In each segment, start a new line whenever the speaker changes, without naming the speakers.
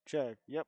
check. Yep.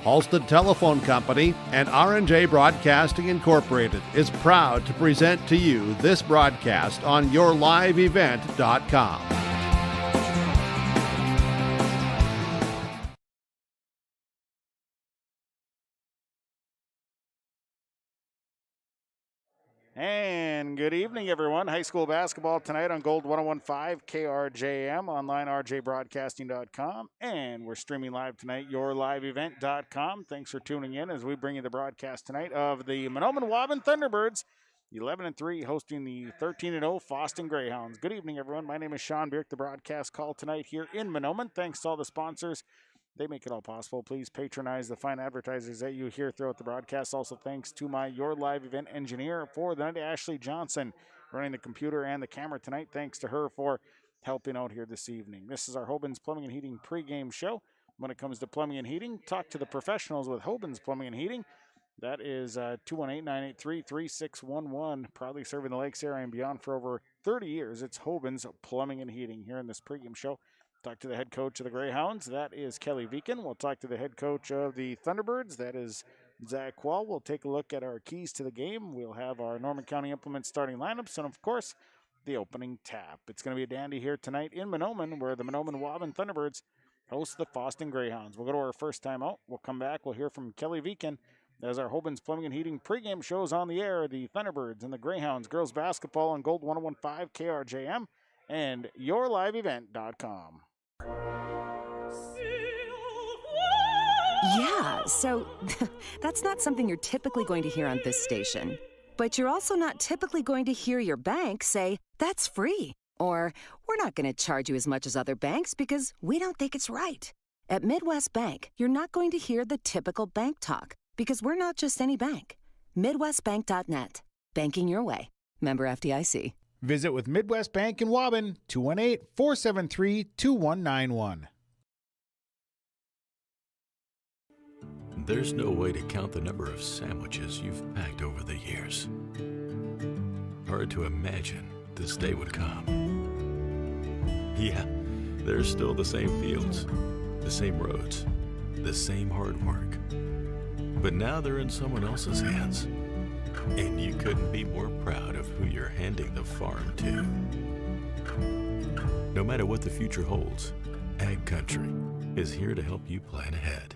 Halsted Telephone Company and R&J Broadcasting Incorporated is proud to present to you this broadcast on yourliveevent.com.
And good evening, everyone. High school basketball tonight on Gold 1015 KRJM, online rjbroadcasting.com, and we're streaming live tonight, yourliveevent.com. Thanks for tuning in as we bring you the broadcast tonight of the Mahnomen Waubun Thunderbirds, 11-3, hosting the 13-0 Fosston Greyhounds. Good evening, everyone. My name is Sean Bierk, the broadcast call tonight here in Mahnomen. Thanks to all the sponsors. They make it all possible. Please patronize the fine advertisers that you hear throughout the broadcast. Also, thanks to my Your Live Event engineer for the night, Ashley Johnson, running the computer and the camera tonight. Thanks to her for helping out here this evening. This is our Hoban's Plumbing and Heating pregame show. When it comes to plumbing and heating, talk to the professionals with Hoban's Plumbing and Heating. That is 218-983-3611. Proudly serving the Lakes area and beyond for over 30 years. It's Hoban's Plumbing and Heating here in this pregame show. Talk to the head coach of the Greyhounds. That is Kelly Viken. We'll talk to the head coach of the Thunderbirds. That is Zach Quall. We'll take a look at our keys to the game. We'll have our Norman County Implement starting lineups and, of course, the opening tap. It's going to be a dandy here tonight in Mahnomen, where the Mahnomen Waubun Thunderbirds host the Fosston Greyhounds. We'll go to our first time out. We'll come back. We'll hear from Kelly Viken as our Hoban's Plumbing and Heating pregame shows on the air. The Thunderbirds and the Greyhounds girls basketball on Gold 1015 KRJM and yourliveevent.com.
Yeah, so that's not something you're typically going to hear on this station. But you're also not typically going to hear your bank say, that's free. Or, we're not going to charge you as much as other banks because we don't think it's right. At Midwest Bank, you're not going to hear the typical bank talk because we're not just any bank. MidwestBank.net. Banking your way. Member FDIC.
Visit with Midwest Bank in Waubun, 218-473-2191.
There's no way to count the number of sandwiches you've packed over the years. Hard to imagine this day would come. Yeah, there's still the same fields, the same roads, the same hard work. But now they're in someone else's hands. And you couldn't be more proud of who you're handing the farm to. No matter what the future holds, Ag Country is here to help you plan ahead.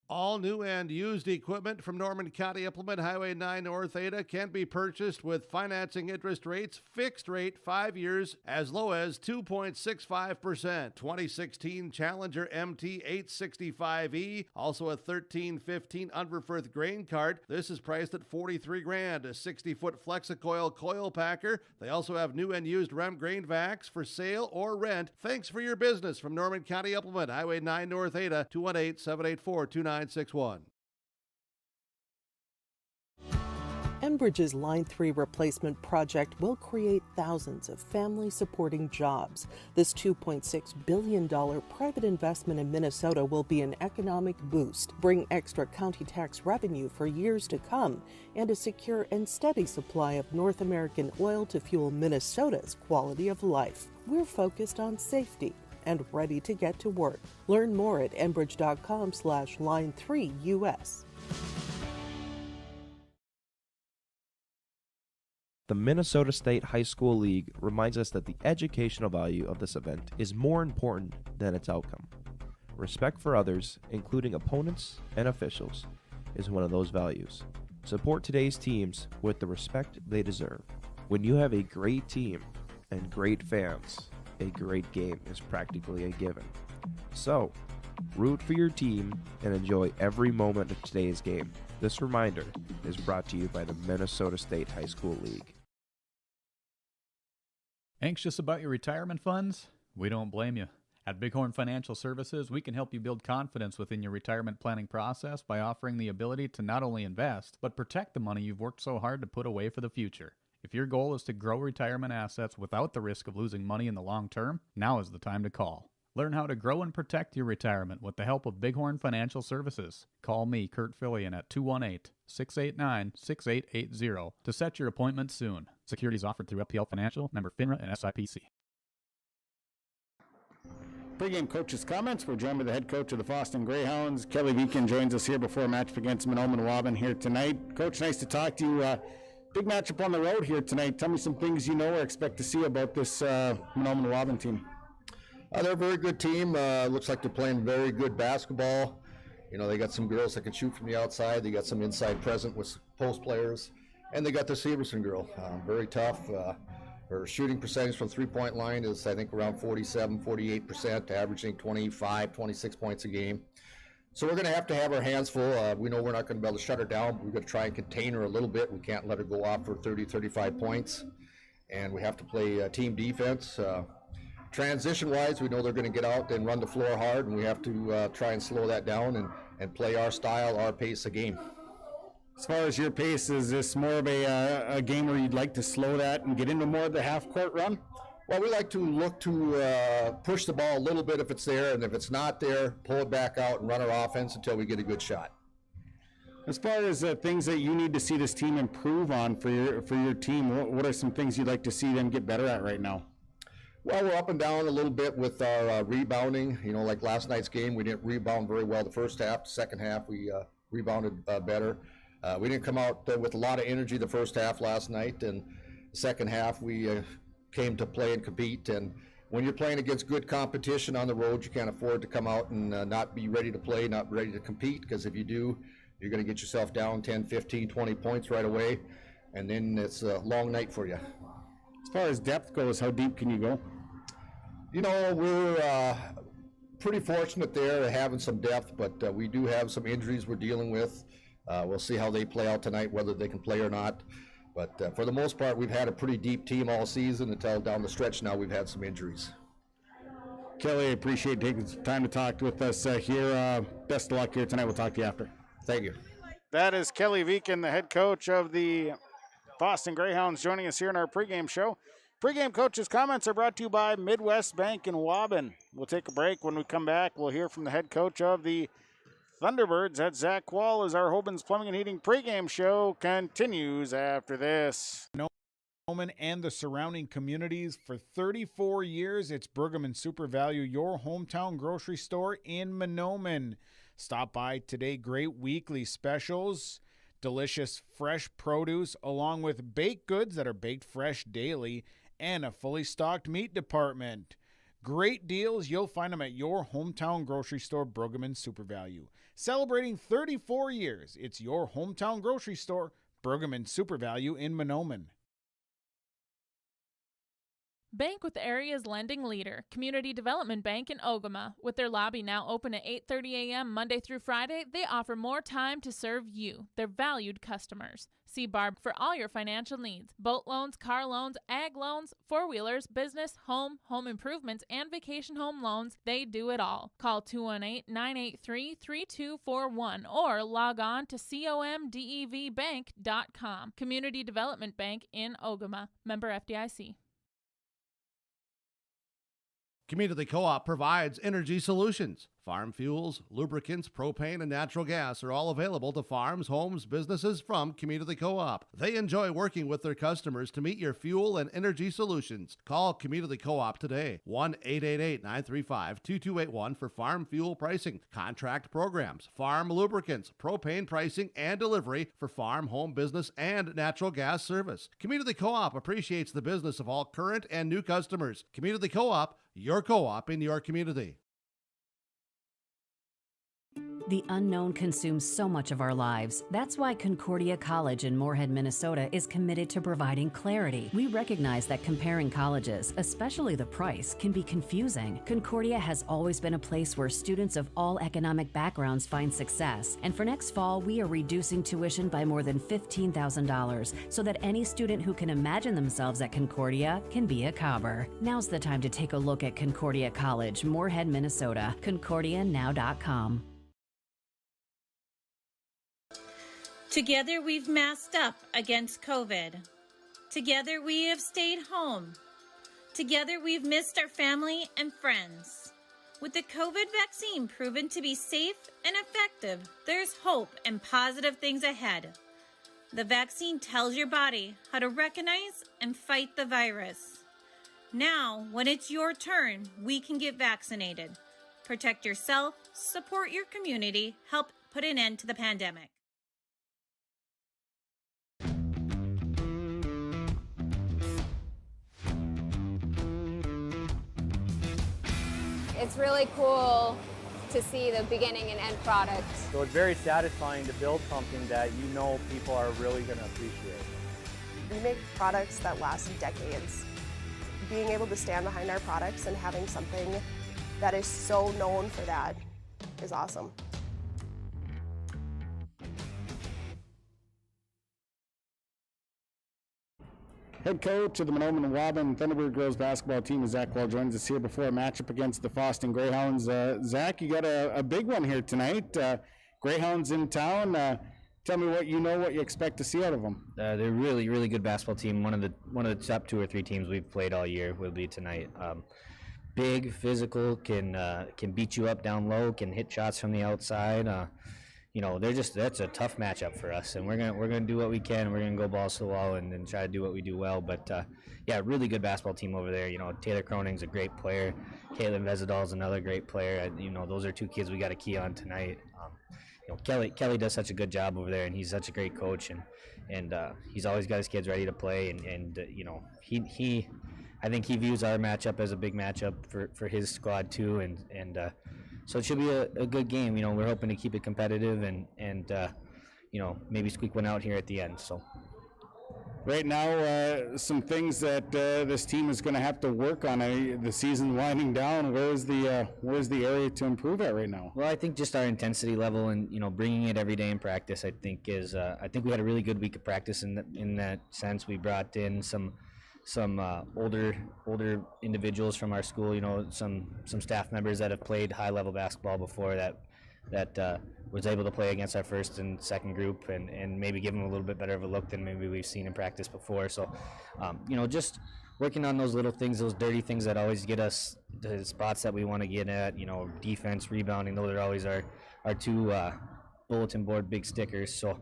All new and used equipment from Norman County Implement Highway 9 North Ada can be purchased with financing interest rates fixed rate 5 years as low as 2.65%. 2016 Challenger MT 865E, also a 1315 Unverfirth grain cart. This is priced at $43,000. A 60-foot Flexicoil coil packer. They also have new and used Rem grain vacs for sale or rent. Thanks for your business from Norman County Implement Highway 9 North Ada, 218-784-2961.
Enbridge's Line 3 replacement project will create thousands of family-supporting jobs. This $2.6 billion private investment in Minnesota will be an economic boost, bring extra county tax revenue for years to come, and a secure and steady supply of North American oil to fuel Minnesota's quality of life. We're focused on safety and ready to get to work. Learn more at enbridge.com/line3US.
The Minnesota State High School League reminds us that the educational value of this event is more important than its outcome. Respect for others, including opponents and officials, is one of those values. Support today's teams with the respect they deserve. When you have a great team and great fans, a great game is practically a given. So, root for your team and enjoy every moment of today's game. This reminder is brought to you by the Minnesota State High School League.
Anxious about your retirement funds? We don't blame you. At Bighorn Financial Services, we can help you build confidence within your retirement planning process by offering the ability to not only invest, but protect the money you've worked so hard to put away for the future. If your goal is to grow retirement assets without the risk of losing money in the long term, now is the time to call. Learn how to grow and protect your retirement with the help of Bighorn Financial Services. Call me, Kurt Fillion, at 218-689-6880 to set your appointment soon. Securities offered through FPL Financial, member FINRA and SIPC.
Pregame coach's comments. We're joined by the head coach of the Fosston Greyhounds. Kelly Viken joins us here before a matchup against Mahnomen Waubun here tonight. Coach, nice to talk to you. Big matchup on the road here tonight. Tell me some things you know or expect to see about this Mahnomen Waubun team.
They're a very good team. Looks like they're playing very good basketball. You know, they got some girls that can shoot from the outside. They got some inside present with post players. And they got the Severson girl. Very tough. Her shooting percentage from three-point line is, I think, around 48%, averaging 25, 26 points a game. So we're going to have our hands full. We know we're not going to be able to shut her down. We're going to try and contain her a little bit. We can't let her go off for 30, 35 points. And we have to play team defense. Transition-wise, we know they're going to get out and run the floor hard, and we have to try and slow that down and play our style, our pace of game.
As far as your pace, is this more of a game where you'd like to slow that and get into more of the half-court run?
Well, we like to look to push the ball a little bit if it's there, and if it's not there, pull it back out and run our offense until we get a good shot.
As far as things that you need to see this team improve on for your team, what are some things you'd like to see them get better at right now?
Well, we're up and down a little bit with our rebounding. You know, like last night's game, we didn't rebound very well the first half. The second half, we rebounded better. We didn't come out with a lot of energy the first half last night, and the second half we came to play and compete. And when you're playing against good competition on the road, you can't afford to come out and not be ready to play, not ready to compete, because if you do, you're going to get yourself down 10, 15, 20 points right away, and then it's a long night for you.
As far as depth goes, how deep can you go?
You know, we're pretty fortunate there having some depth, but we do have some injuries we're dealing with. We'll see how they play out tonight, whether they can play or not. But for the most part, we've had a pretty deep team all season until down the stretch now we've had some injuries.
Kelly, I appreciate taking some time to talk with us here. Best of luck here tonight. We'll talk to you after.
Thank you.
That is Kelly Viken, the head coach of the Fosston Greyhounds, joining us here in our pregame show. Pregame coaches' comments are brought to you by Midwest Bank in Waubun. We'll take a break. When we come back, we'll hear from the head coach of the Thunderbirds. That's Zach Quall, as our Hoban's Plumbing and Heating pregame show continues after this.
Mahnomen and the surrounding communities. For 34 years, it's Pregame Super Value, your hometown grocery store in Mahnomen. Stop by today. Great weekly specials, delicious fresh produce, along with baked goods that are baked fresh daily, and a fully stocked meat department. Great deals. You'll find them at your hometown grocery store, Pregame Super Value. Celebrating 34 years, it's your hometown grocery store, Pregame Super Value in Mahnomen.
Bank with the area's lending leader, Community Development Bank in Ogama. With their lobby now open at 8:30 a.m. Monday through Friday, they offer more time to serve you, their valued customers. See Barb for all your financial needs. Boat loans, car loans, ag loans, four-wheelers, business, home improvements, and vacation home loans. They do it all. Call 218-983-3241 or log on to comdevbank.com. Community Development Bank in Ogama. Member FDIC.
Community Co-op provides energy solutions. Farm fuels, lubricants, propane, and natural gas are all available to farms, homes, businesses from Community Co-op. They enjoy working with their customers to meet your fuel and energy solutions. Call Community Co-op today, 1-888-935-2281 for farm fuel pricing, contract programs, farm lubricants, propane pricing, and delivery for farm, home, business, and natural gas service. Community Co-op appreciates the business of all current and new customers. Community Co-op, your co-op in your community.
The unknown consumes so much of our lives. That's why Concordia College in Moorhead, Minnesota is committed to providing clarity. We recognize that comparing colleges, especially the price, can be confusing. Concordia has always been a place where students of all economic backgrounds find success. And for next fall, we are reducing tuition by more than $15,000 so that any student who can imagine themselves at Concordia can be a Cobber. Now's the time to take a look at Concordia College, Moorhead, Minnesota. ConcordiaNow.com.
Together we've masked up against COVID. Together we have stayed home. Together we've missed our family and friends. With the COVID vaccine proven to be safe and effective, there's hope and positive things ahead. The vaccine tells your body how to recognize and fight the virus. Now, when it's your turn, we can get vaccinated. Protect yourself, support your community, help put an end to the pandemic.
It's really cool to see the beginning and end product.
So it's very satisfying to build something that you know people are really going to appreciate.
We make products that last decades. Being able to stand behind our products and having something that is so known for that is awesome.
Head coach of the Mahnomen and Waubun Thunderbird girls basketball team, Zach Wall, joins us here before a matchup against the Fosston Greyhounds. Zach, you got a big one here tonight. Greyhounds in town. Tell me what you know, what you expect to see out of them.
They're really, really good basketball team. One of the top 2 or 3 teams we've played all year will be tonight. Big, physical, can beat you up down low, can hit shots from the outside. That's a tough matchup for us, and we're gonna do what we can. We're gonna go balls to the wall and try to do what we do well. But really good basketball team over there. Taylor Croning's a great player. Caitlin Vezadal's another great player. Those are 2 kids we got to key on tonight. Kelly does such a good job over there, and he's such a great coach, and he's always got his kids ready to play. I think he views our matchup as a big matchup for his squad too, and so it should be a good game. We're hoping to keep it competitive and maybe squeak one out here at the end. So
right now, some things that this team is going to have to work on. The season winding down. Where's the area to improve at right now?
Well, I think just our intensity level and bringing it every day in practice. I think we had a really good week of practice in that sense. We brought in some older individuals from our school, some staff members that have played high level basketball before that was able to play against our first and second group and maybe give them a little bit better of a look than maybe we've seen in practice before. So, just working on those little things, those dirty things that always get us the spots that we want to get at, defense, rebounding, those are always our 2 bulletin board big stickers. So,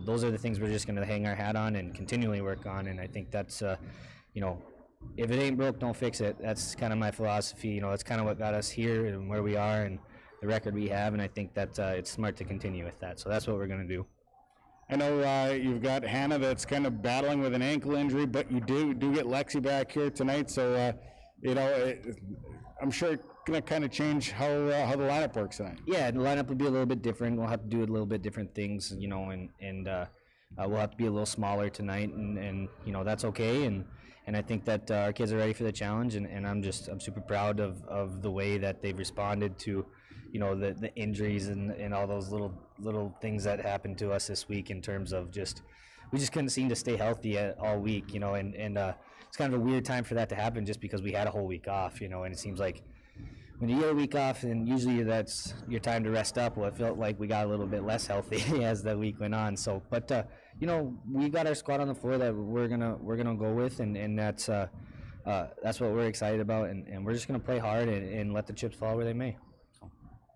those are the things we're just going to hang our hat on and continually work on. And I think that's, if it ain't broke, don't fix it. That's kind of my philosophy. That's kind of what got us here and where we are and the record we have. And I think that it's smart to continue with that. So that's what we're going to do.
I know you've got Hannah that's kind of battling with an ankle injury, but you do get Lexi back here tonight. So, I'm sure it's going to kind of change how the lineup works tonight.
Yeah, the lineup will be a little bit different. We'll have to do a little bit different things, and we'll have to be a little smaller tonight, and that's okay. And I think that our kids are ready for the challenge, and I'm super proud of the way that they've responded to, the injuries and all those little things that happened to us this week in terms of we just couldn't seem to stay healthy all week, and it's kind of a weird time for that to happen just because we had a whole week off, and it seems like when you get a week off, and usually that's your time to rest up. Well, it felt like we got a little bit less healthy as the week went on. So, but we got our squad on the floor that we're gonna go with, and that's what we're excited about, and we're just gonna play hard and let the chips fall where they may.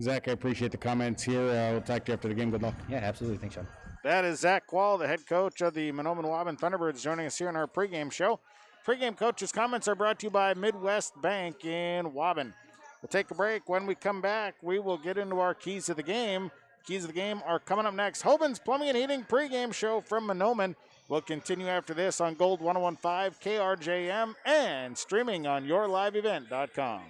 Zach, I appreciate the comments here. We'll talk to you after the game. Good luck.
Yeah, absolutely. Thanks, Sean.
That is Zach Quall, the head coach of the Mahnomen Waubun Thunderbirds, joining us here on our pregame show. Pregame coaches' comments are brought to you by Midwest Bank in Waubun. We'll take a break. When we come back, we will get into our keys to the game. Keys of the game are coming up next. Hoban's Plumbing and Heating pregame show from Mahnomen. We'll continue after this on Gold 1015 KRJM and streaming on yourliveevent.com.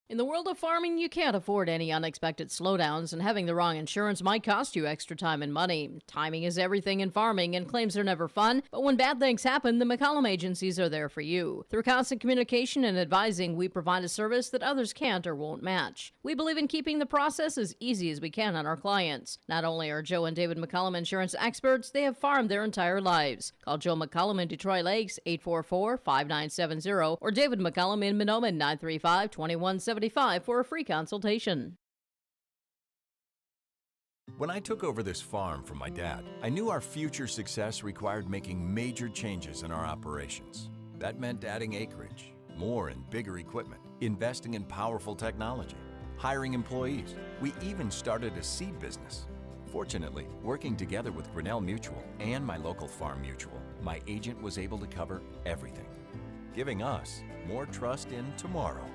In the world of farming, you can't afford any unexpected slowdowns, and having the wrong insurance might cost you extra time and money. Timing is everything in farming, and claims are never fun, but when bad things happen, the McCollum agencies are there for you. Through constant communication and advising, we provide a service that others can't or won't match. We believe in keeping the process as easy as we can on our clients. Not only are Joe and David McCollum insurance experts, they have farmed their entire lives. Call Joe McCollum in Detroit Lakes, 844-5970, or David McCollum in Mahnomen, 935-2170. For a free consultation.
When I took over this farm from my dad, I knew our future success required making major changes in our operations. That meant adding acreage, more and bigger equipment, investing in powerful technology, hiring employees. We even started a seed business. Fortunately, working together with Grinnell Mutual and my local farm mutual, my agent was able to cover everything, giving us more trust in tomorrow.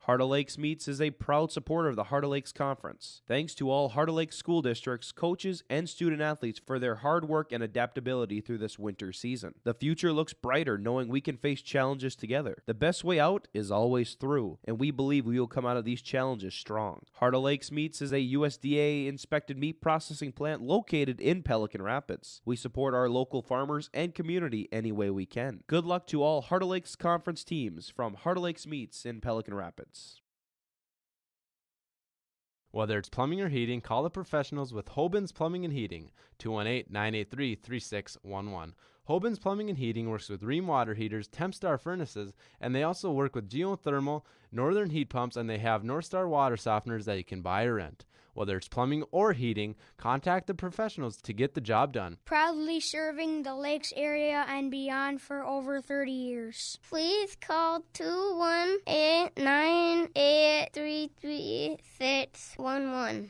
Heart of Lakes Meats is a proud supporter of the Heart of Lakes Conference. Thanks to all Heart of Lakes school districts, coaches, and student athletes for their hard work and adaptability through this winter season. The future looks brighter knowing we can face challenges together. The best way out is always through, and we believe we will come out of these challenges strong. Heart of Lakes Meats is a USDA-inspected meat processing plant located in Pelican Rapids. We support our local farmers and community any way we can. Good luck to all Heart of Lakes Conference teams from Heart of Lakes Meats in Pelican Rapids.
Whether it's plumbing or heating, call the professionals with Hoban's Plumbing and Heating, 218-983-3611. Hoban's Plumbing and Heating works with Rheem water heaters, Tempstar furnaces, and they also work with geothermal, northern heat pumps, and they have Northstar water softeners that you can buy or rent. Whether it's plumbing or heating, contact the professionals to get the job done.
Proudly serving the Lakes area and beyond for over 30 years. Please call 218-983-3611.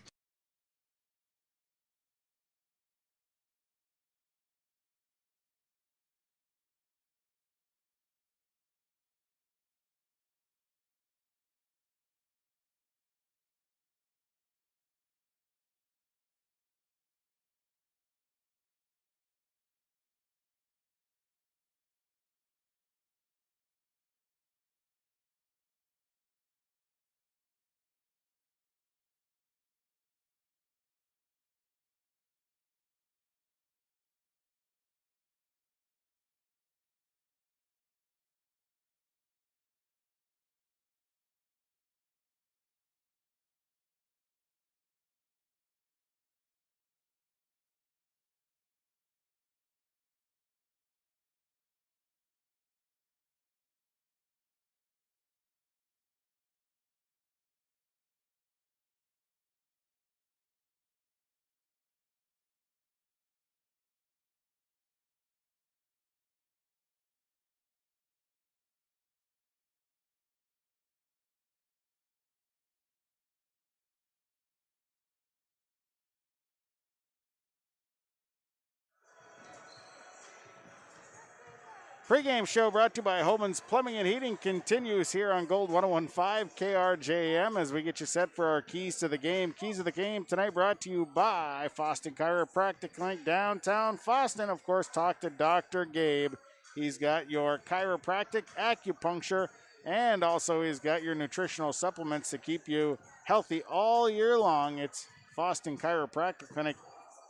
Pregame show brought to you by Hoban's Plumbing and Heating continues here on Gold 1015 KRJM as we get you set for our keys to the game. Keys of the game tonight brought to you by Fosston Chiropractic Clinic downtown Fosston. Of course, talk to Dr. Gabe. He's got your chiropractic, acupuncture, And also he's got your nutritional supplements to keep you healthy all year long. It's Fosston Chiropractic Clinic,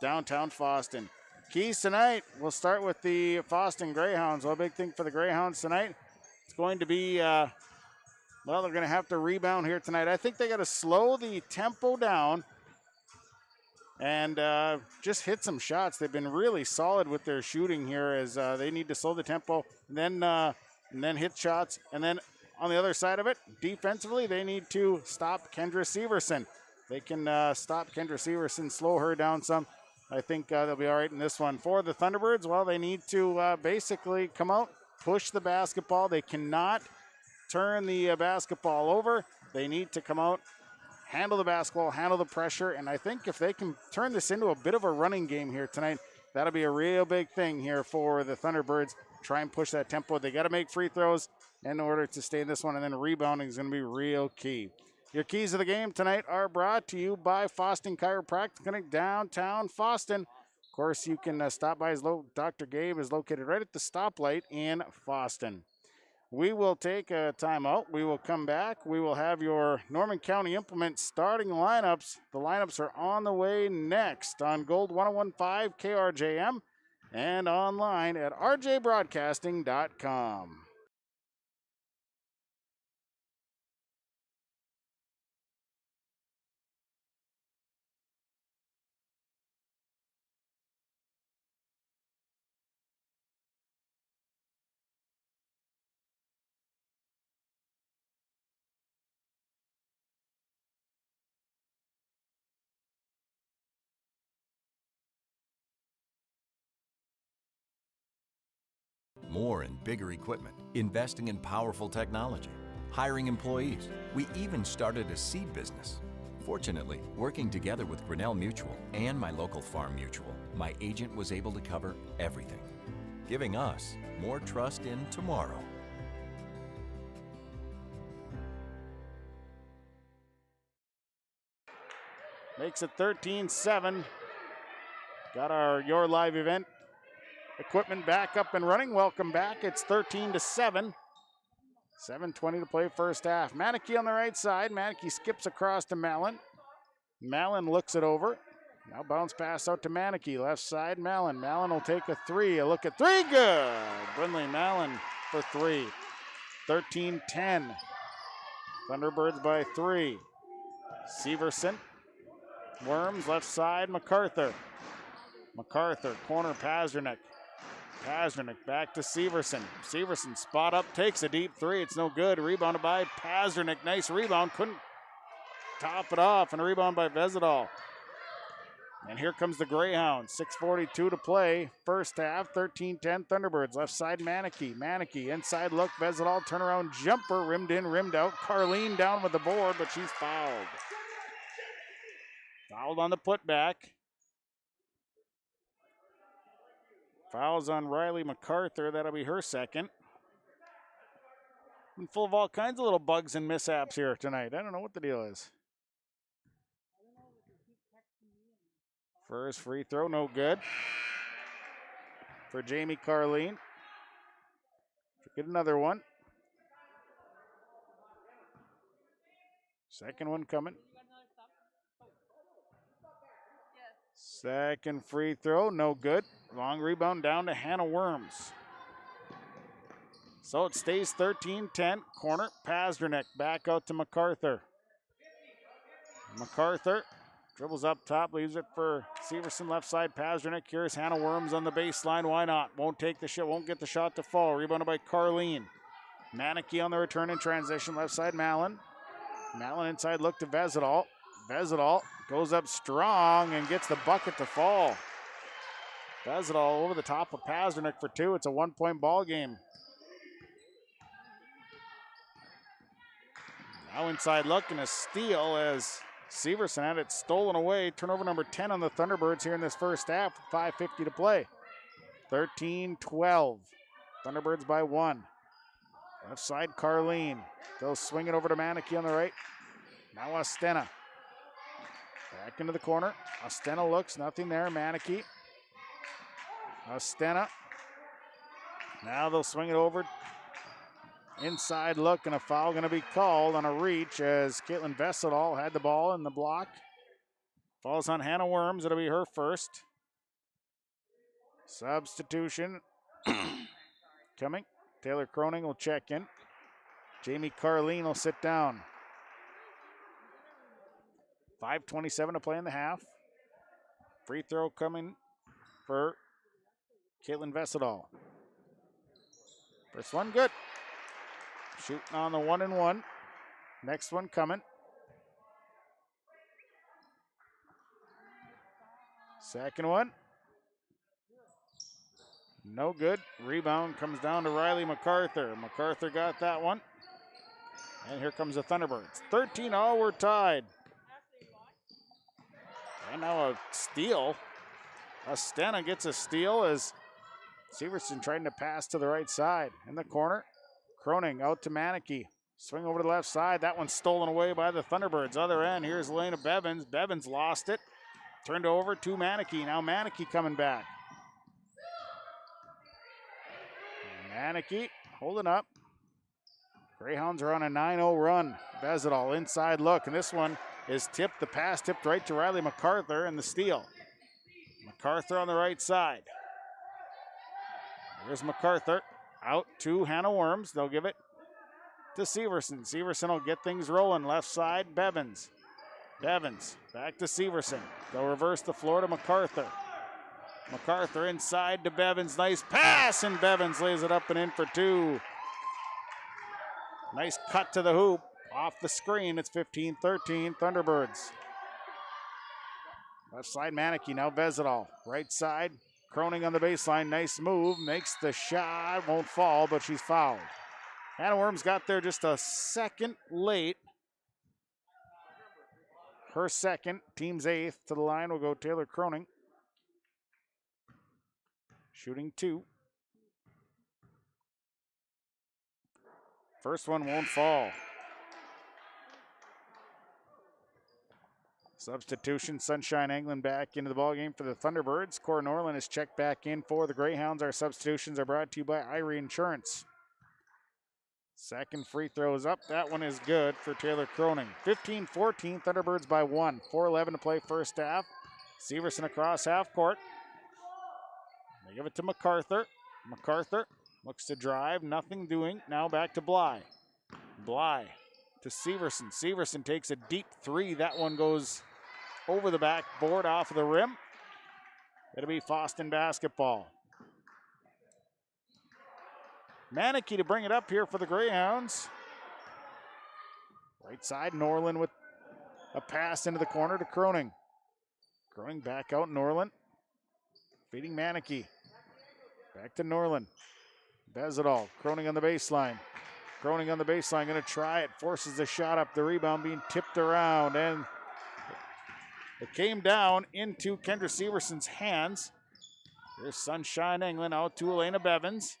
downtown Fosston. Keys tonight, we'll start with the Fosston Greyhounds. Well, a big thing for the Greyhounds tonight, it's going to be, well, they're going to have to rebound here tonight. I think they got to slow the tempo down and just hit some shots. They've been really solid with their shooting here as they need to slow the tempo and then hit shots. And then on the other side of it, defensively, they need to stop Kendra Severson. They can stop Kendra Severson, slow her down some. I think they'll be all right in this one. For the Thunderbirds, well, they need to basically come out, push the basketball. They cannot turn the basketball over. They need to come out, handle the basketball, handle the pressure, and I think if they can turn this into a bit of a running game here tonight, that'll be a real big thing here for the Thunderbirds. Try and push that tempo. They got to make free throws in order to stay in this one, and then rebounding is going to be real key. Your keys of the game tonight are brought to you by Fosston Chiropractic Clinic, downtown Fosston. Of course, you can stop by. Dr. Gabe is located right at the stoplight in Fosston. We will take a timeout. We will come back. We will have your Norman County Implement starting lineups. The lineups are on the way next on Gold 1015 KRJM and online at rjbroadcasting.com.
More and bigger equipment, investing in powerful technology, hiring employees. We even started a seed business. Fortunately, working together with Grinnell Mutual and my local farm mutual, my agent was able to cover everything, giving us more trust in tomorrow.
Makes it 13-7. Got your live event equipment back up and running. Welcome back. It's 13-7. 7:20 to play first half. Manicky on the right side. Manicky skips across to Mallon. Mallon looks it over. Now bounce pass out to Manicky. Left side, Mallon. Mallon will take a three. A look at three. Good. Brindley Mallon for three. 13-10. Thunderbirds by three. Severson. Worms, left side, MacArthur. MacArthur, corner, Pazernik. Pazernik back to Severson. Severson spot up, takes a deep three. It's no good. Rebounded by Pazernik. Nice rebound. Couldn't top it off. And a rebound by Vezidal. And here comes the Greyhounds. 6:42 to play. First half, 13-10 Thunderbirds. Left side, Manicky. Manicky, inside look. Vezidal, turnaround jumper. Rimmed in, rimmed out. Carleen down with the board, but she's fouled. Fouled on the putback. Fouls on Riley MacArthur. That'll be her second. I'm full of all kinds of little bugs and mishaps here tonight. I don't know what the deal is. First free throw, no good. For Jamie Carleen. Get another one. Second one coming. Second free throw, no good. Long rebound down to Hannah Worms. So it stays 13-10. Corner, Pazernik back out to MacArthur. MacArthur dribbles up top, leaves it for Severson left side. Pazernik, here's Hannah Worms on the baseline. Why not? Won't take the shot, won't get the shot to fall. Rebounded by Carleen. Manicky on the return in transition, left side Mallon. Mallon inside look to Vezidal. Vezidal goes up strong and gets the bucket to fall. Vezidal over the top of Pazernik for two. It's a 1-point ball game. Now inside look and a steal as Severson had it stolen away. Turnover number 10 on the Thunderbirds here in this first half. 5:50 to play. 13-12. Thunderbirds by one. Left side Carleen. They'll swing it over to Manicky on the right. Now Ostena. Back into the corner. Ostena looks, nothing there. Manicky. Ostena. Now they'll swing it over Inside look, and a foul going to be called on a reach as Caitlin Vessedal had the ball in the block. Falls on Hannah Worms. It'll be her first. Substitution coming. Taylor Croning will check in. Jamie Carleen will sit down. 5:27 to play in the half. Free throw coming for Caitlin Vessedal. First one good. Shooting on the 1-and-1. Next one coming. Second one. No good. Rebound comes down to Riley MacArthur. MacArthur got that one. And here comes the Thunderbirds. 13-all, we're tied. And now a steal. Astena gets a steal as Severson trying to pass to the right side. In the corner, Croning out to Manicky. Swing over to the left side. That one's stolen away by the Thunderbirds. Other end, here's Elena Bevins. Bevins lost it. Turned over to Manicky. Now Manicky coming back. Manicky holding up. Greyhounds are on a 9-0 run. Vessedal inside look, and this one is tipped. The pass tipped right to Riley MacArthur, and the steal. MacArthur on the right side. Here's MacArthur out to Hannah Worms. They'll give it to Severson. Severson will get things rolling. Left side, Bevins. Bevins back to Severson. They'll reverse the floor to MacArthur. MacArthur inside to Bevins. Nice pass, and Bevins lays it up and in for two. Nice cut to the hoop. Off the screen, it's 15-13 Thunderbirds. Left side, Manicky, now Vessedal. Right side, Croning on the baseline. Nice move, makes the shot. Won't fall, but she's fouled. Hannah Worms got there just a second late. Her second, team's eighth. To the line will go Taylor Croning. Shooting two. First one won't fall. Substitution, Sunshine England back into the ballgame for the Thunderbirds. Cora Norland is checked back in for the Greyhounds. Our substitutions are brought to you by Irie Insurance. Second free throw is up. That one is good for Taylor Croning. 15-14, Thunderbirds by 1. 4:11 to play first half. Severson across half court. They give it to MacArthur. MacArthur looks to drive, nothing doing. Now back to Bly. Bly to Severson. Severson takes a deep three. That one goes over the backboard off of the rim. It'll be Fosston basketball. Manicky to bring it up here for the Greyhounds. Right side, Norland with a pass into the corner to Croning. Croning back out, Norland. Feeding Manicky. Back to Norland. Vessedal, Croning on the baseline. Croning on the baseline, going to try it. Forces the shot up. The rebound being tipped around, and it came down into Kendra Severson's hands. Here's Sunshine England out to Elena Bevins.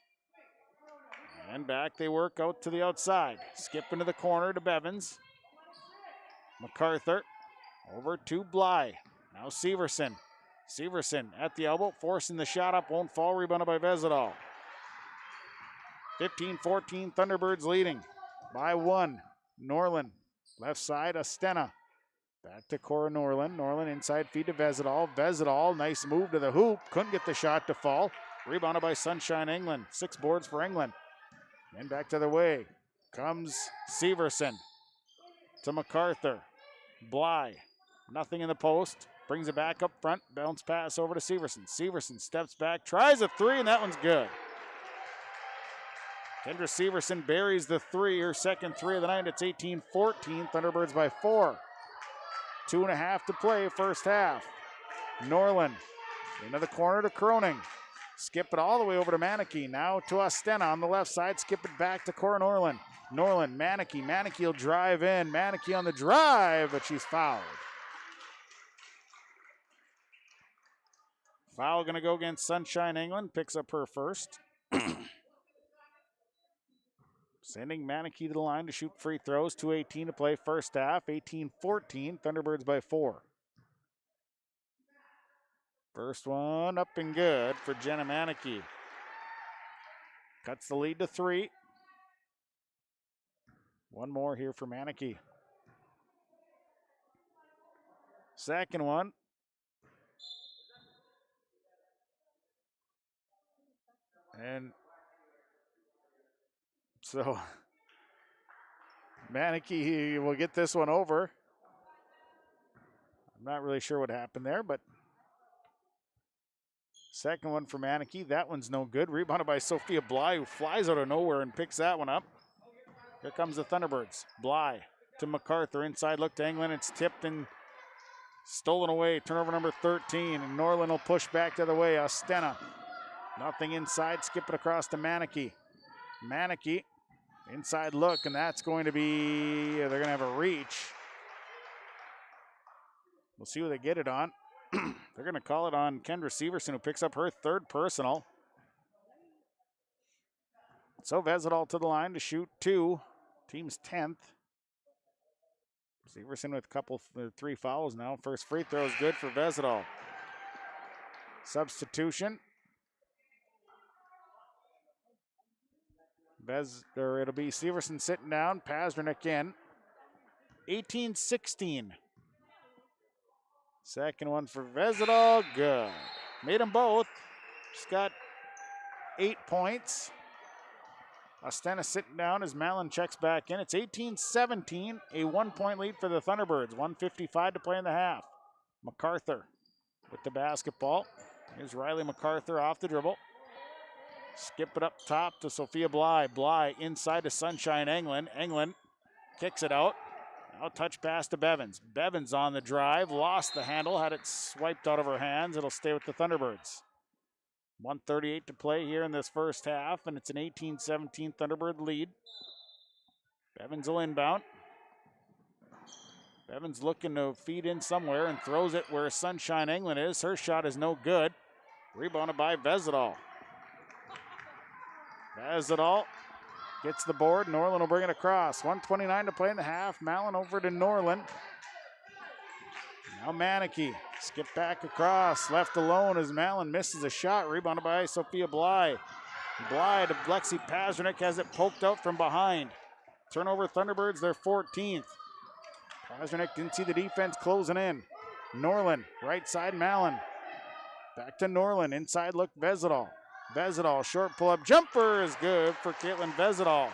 And back they work out to the outside. Skip into the corner to Bevins. MacArthur over to Bly. Now Severson. Severson at the elbow, forcing the shot up, won't fall, rebounded by Vessedal. 15-14, Thunderbirds leading by 1. Norland, left side, Astena. Back to Cora Norland. Norland inside feed to Vessedal. Vessedal, nice move to the hoop, couldn't get the shot to fall. Rebounded by Sunshine England. 6 boards for England. And back to the way comes Severson to MacArthur. Bly, nothing in the post. Brings it back up front. Bounce pass over to Severson. Severson steps back, tries a three, and that one's good. Kendra Severson buries the three, her second three of the night. It's 18-14, Thunderbirds by 4. 2.5 to play first half. Norland into the corner to Croning. Skip it all the way over to Manicky. Now to Astena on the left side. Skip it back to Cora Norland. Norland, Manicky. Manicky will drive in. Manicky on the drive, but she's fouled. Foul going to go against Sunshine England. Picks up her first. Sending Manicky to the line to shoot free throws. 2:18 to play first half. 18-14. Thunderbirds by 4. First one up and good for Jenna Manicky. Cuts the lead to 3. One more here for Manakee. Second one. And so Manakee will get this one over. I'm not really sure what happened there, but second one for Manakee. That one's no good. Rebounded by Sophia Bly, who flies out of nowhere and picks that one up. Here comes the Thunderbirds. Bly to MacArthur. Inside look to England. It's tipped and stolen away. Turnover number 13. And Norland will push back the other way. Ostena. Nothing inside. Skip it across to Manakee. Manakee. Inside look, and that's going to be, they're going to have a reach. We'll see who they get it on. They're going to call it on Kendra Severson, who picks up her third personal. So Vesidal to the line to shoot 2. Team's 10th. Severson with three fouls now. First free throw is good for Vesidal. Substitution. It'll be Severson sitting down. Pazdernik in. 18-16. Second one for Vesidal. Good. Made them both. Just got 8 points. Ostena sitting down as Malin checks back in. It's 18-17. A 1-point lead for the Thunderbirds. 1:55 to play in the half. MacArthur with the basketball. Here's Riley MacArthur off the dribble. Skip it up top to Sophia Bly. Bly inside to Sunshine England. England kicks it out. Now touch pass to Bevins. Bevins on the drive. Lost the handle. Had it swiped out of her hands. It'll stay with the Thunderbirds. 1:38 to play here in this first half, and it's an 18-17 Thunderbird lead. Bevins will inbound. Bevins looking to feed in somewhere and throws it where Sunshine England is. Her shot is no good. Rebounded by Vesidal. Vesidal gets the board. Norland will bring it across. 1:29 to play in the half. Malin over to Norland. Now Manakee. Skip back across. Left alone as Malin misses a shot. Rebounded by Sophia Bly. Bly to Lexi Pazdernik. Has it poked out from behind. Turnover Thunderbirds, their 14th. Pazdernik didn't see the defense closing in. Norland, right side Malin. Back to Norland. Inside look Vesidal. Vesidal, short pull-up jumper is good for Caitlin Vesidal.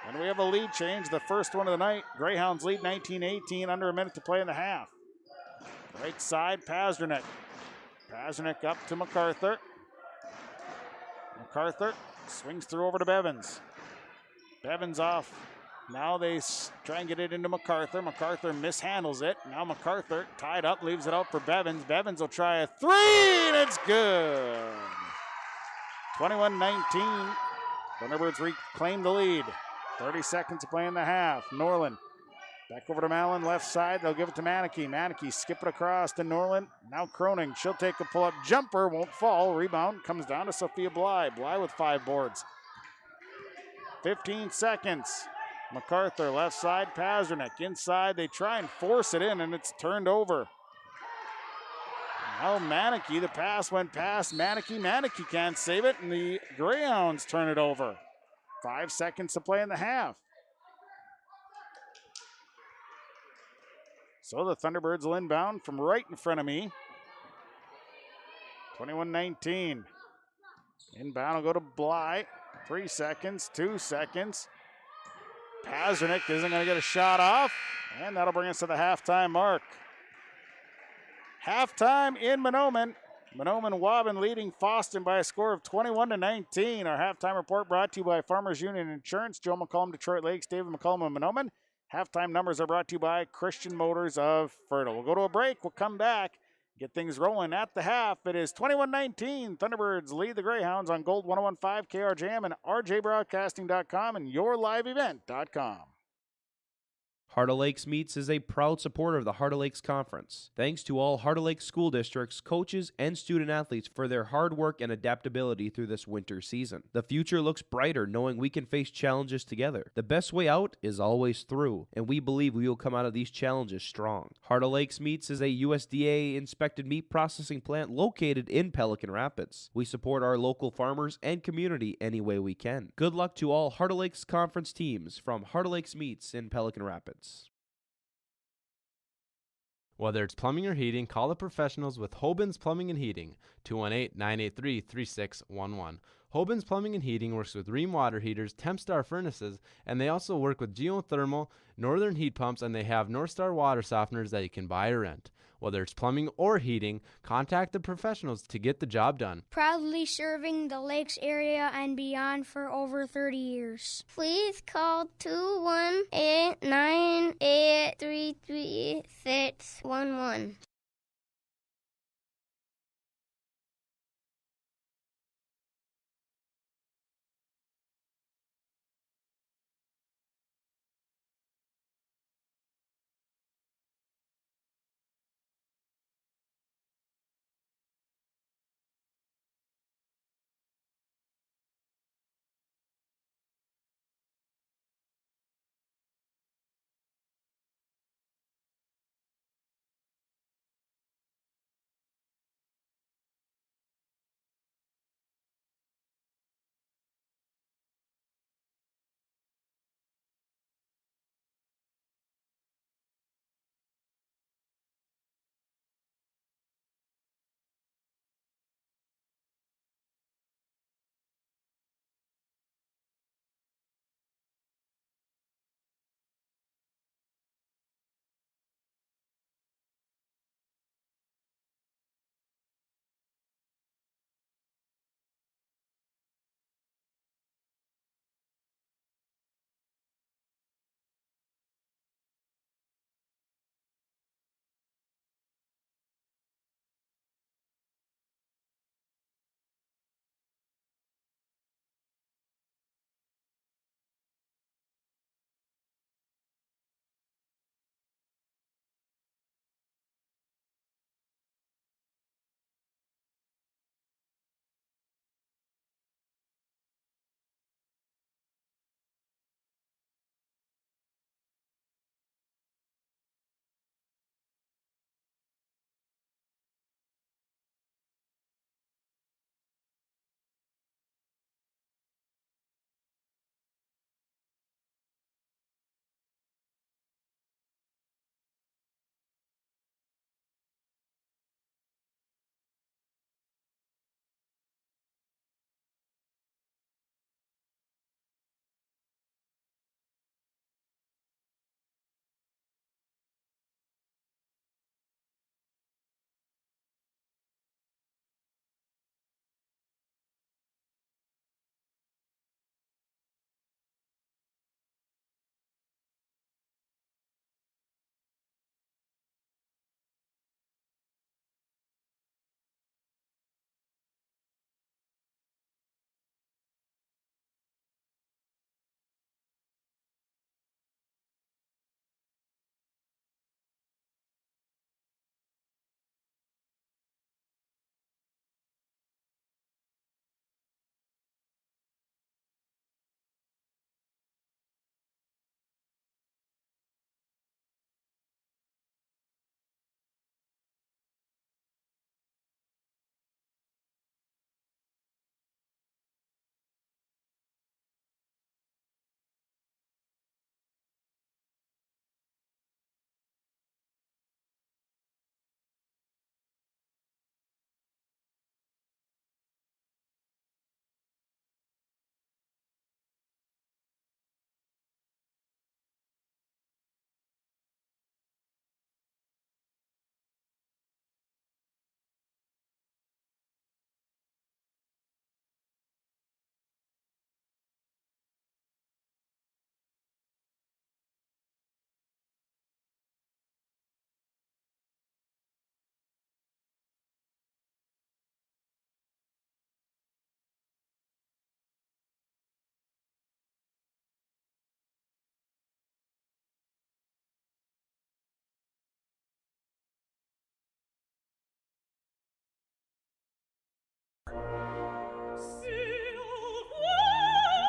And we have a lead change, the first one of the night. Greyhounds lead 19-18, under a minute to play in the half. Right side, Pazdernik. Pazdernik up to MacArthur. MacArthur swings through over to Bevins. Bevins off. Now they try and get it into MacArthur. MacArthur mishandles it. Now MacArthur tied up, leaves it out for Bevins. Bevins will try a three, and it's good. 21-19. Thunderbirds reclaim the lead. 30 seconds to play in the half. Norland back over to Malin, left side. They'll give it to Manakee. Manakee skip it across to Norland. Now Croning. She'll take a pull-up jumper. Won't fall. Rebound comes down to Sophia Bly. Bly with 5 boards. 15 seconds. MacArthur left side. Pazdernik inside. They try and force it in, and it's turned over. Now Manakee, the pass went past Manakee. Manakee can't save it, and the Greyhounds turn it over. 5 seconds to play in the half. So the Thunderbirds will inbound from right in front of me. 21-19. Inbound will go to Bly. 3 seconds, 2 seconds. Pazdernik isn't going to get a shot off, and that'll bring us to the halftime mark. Halftime in Mahnomen. Mahnomen Waubun leading Fosston by a score of 21-19. Our halftime report brought to you by Farmers Union Insurance, Joe McCollum, Detroit Lakes, David McCollum, and Mahnomen. Halftime numbers are brought to you by Christian Motors of Fertile. We'll go to a break. We'll come back, get things rolling at the half. It is 21-19. Thunderbirds lead the Greyhounds on Gold 101.5 KRJM and RJBroadcasting.com and YourLiveEvent.com.
Heart of Lakes Meats is a proud supporter of the Heart of Lakes Conference. Thanks to all Heart of Lakes school districts, coaches, and student athletes for their hard work and adaptability through this winter season. The future looks brighter knowing we can face challenges together. The best way out is always through, and we believe we will come out of these challenges strong. Heart of Lakes Meats is a USDA-inspected meat processing plant located in Pelican Rapids. We support our local farmers and community any way we can. Good luck to all Heart of Lakes Conference teams from Heart of Lakes Meats in Pelican Rapids.
Whether it's plumbing or heating, call the professionals with Hoban's Plumbing and Heating, 218-983-3611. Hoban's Plumbing and Heating works with Rheem water heaters, Tempstar furnaces, and they also work with geothermal, northern heat pumps, and they have Northstar water softeners that you can buy or rent. Whether it's plumbing or heating, contact the professionals to get the job done.
Proudly serving the Lakes area and beyond for over 30 years. Please call 218-983-3611.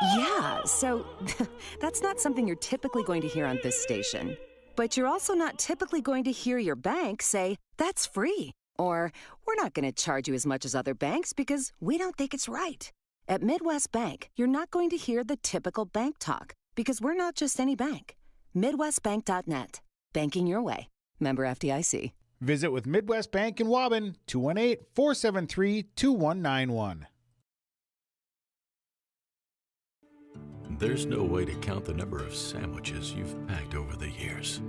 Yeah, so that's not something you're typically going to hear on this station. But you're also not typically going to hear your bank say, that's free. Or, we're not going to charge you as much as other banks because we don't think it's right. At Midwest Bank, you're not going to hear the typical bank talk because we're not just any bank. MidwestBank.net. Banking your way. Member FDIC.
Visit with Midwest Bank in Waubun, 218-473-2191.
There's no way to count the number of sandwiches you've packed over the years.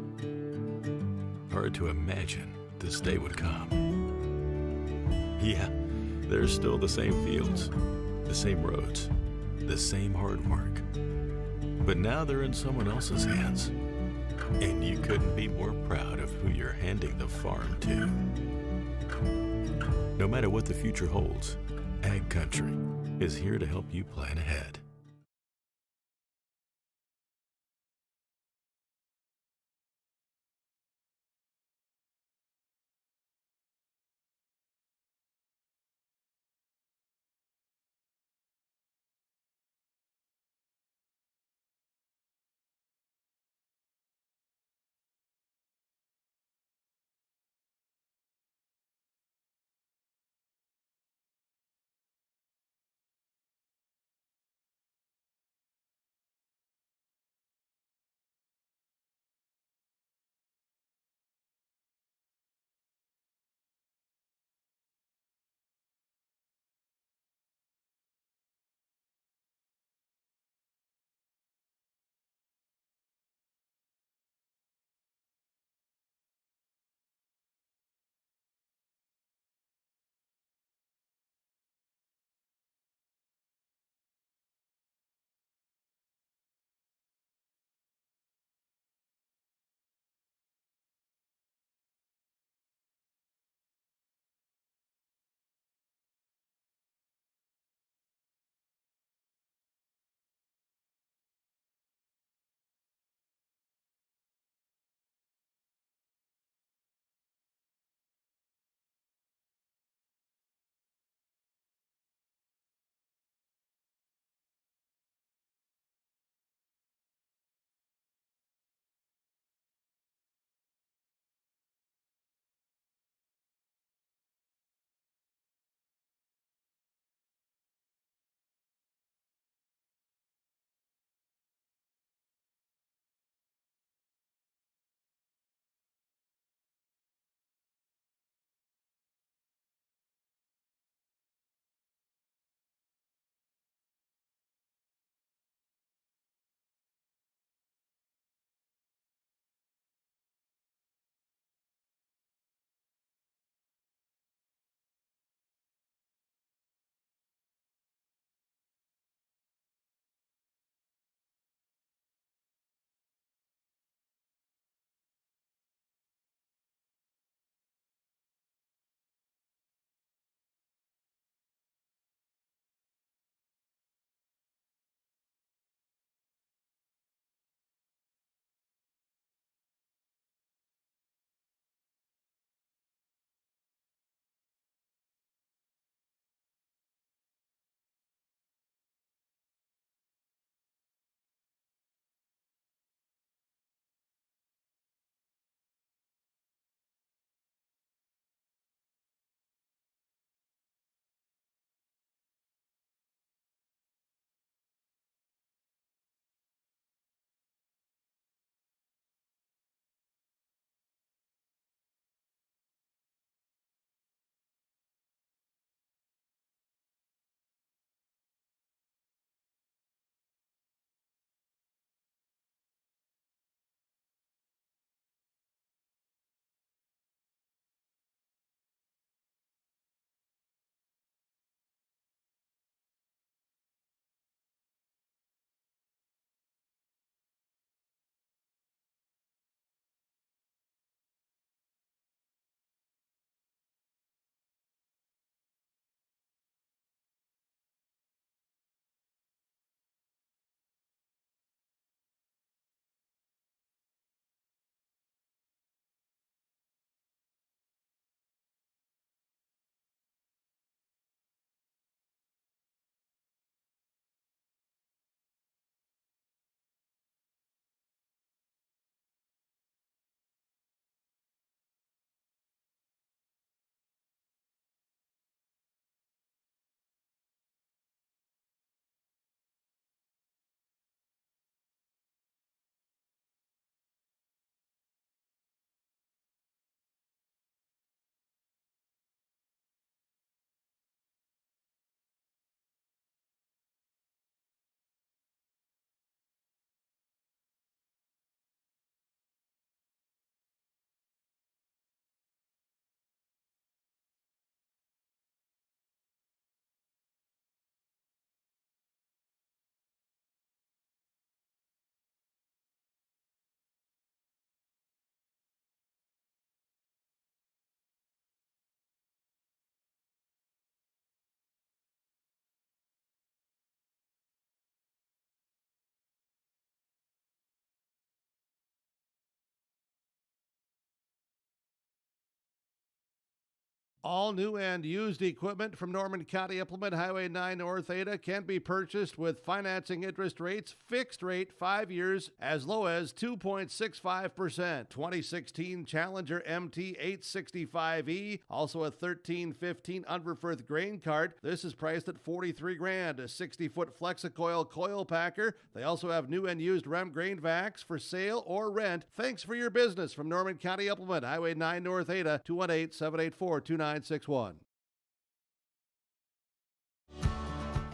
Hard to imagine this day would come. Yeah, there's still the same fields, the same roads, the same hard work. But now they're in someone else's hands. And you couldn't be more proud of who you're handing the farm to. No matter what the future holds, Ag Country is here to help you plan ahead.
All new and used equipment from Norman County Implement Highway 9 North Ada can be purchased with financing interest rates, fixed rate 5 years, as low as 2.65%. 2016 Challenger MT 865E, also a 1315 Unverfirth grain cart. This is priced at $43,000. A 60-foot Flexicoil coil packer. They also have new and used Rem grain vacs for sale or rent. Thanks for your business from Norman County Implement Highway 9 North Ada, 218-784-2961.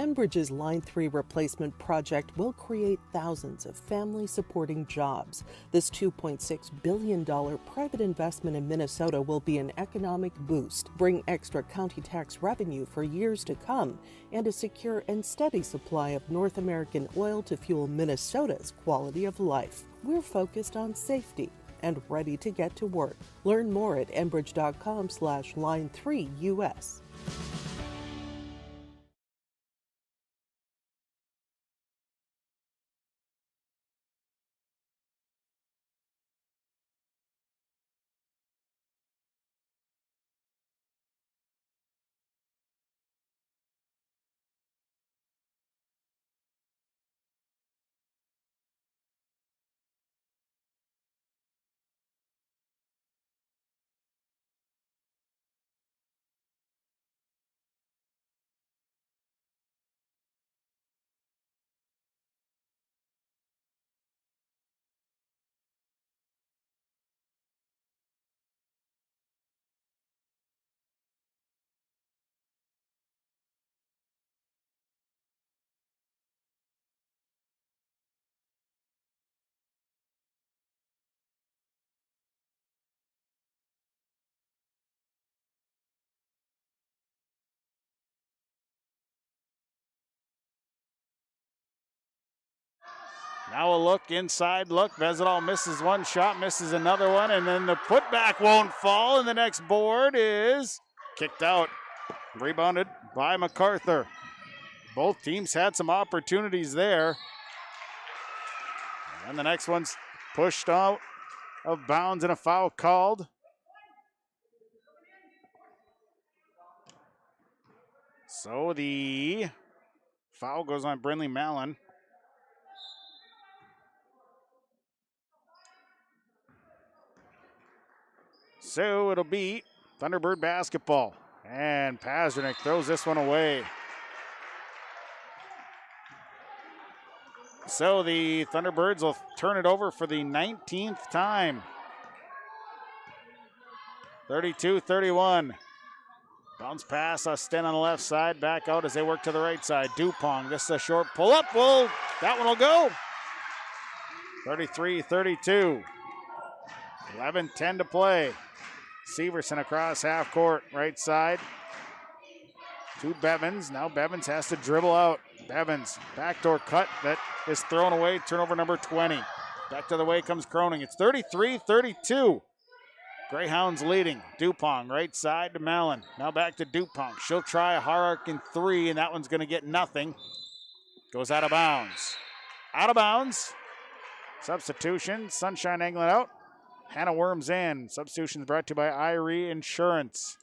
Enbridge's Line 3 replacement project will create thousands of family-supporting jobs. This $2.6 billion private investment in Minnesota will be an economic boost, bring extra county tax revenue for years to come, and a secure and steady supply of North American oil to fuel Minnesota's quality of life. We're focused on safety and ready to get to work. Learn more at enbridge.com/line3US.
Now a look, inside look. Vezidal misses one shot, misses another one, and then the putback won't fall, and the next board is kicked out. Rebounded by MacArthur. Both teams had some opportunities there. And the next one's pushed out of bounds and a foul called. So the foul goes on Brindley Mallon. So it'll be Thunderbird basketball. And Pazernik throws this one away. So the Thunderbirds will turn it over for the 19th time. 32-31. Bounce pass, Sten on the left side, back out as they work to the right side. Dupong, this is a short pull-up. Well, that one will go. 33-32. 11-10 to play. Severson across half court, right side. To Bevins. Now Bevins has to dribble out. Bevins, backdoor cut that is thrown away. Turnover number 20. Back to the way comes Croning. It's 33-32. Greyhounds leading. Dupong, right side to Mallon. Now back to Dupong. She'll try a Harark in three, and that one's going to get nothing. Goes out of bounds. Out of bounds. Substitution. Sunshine angling out. Hannah Worms in. Substitutions brought to you by Irie Insurance.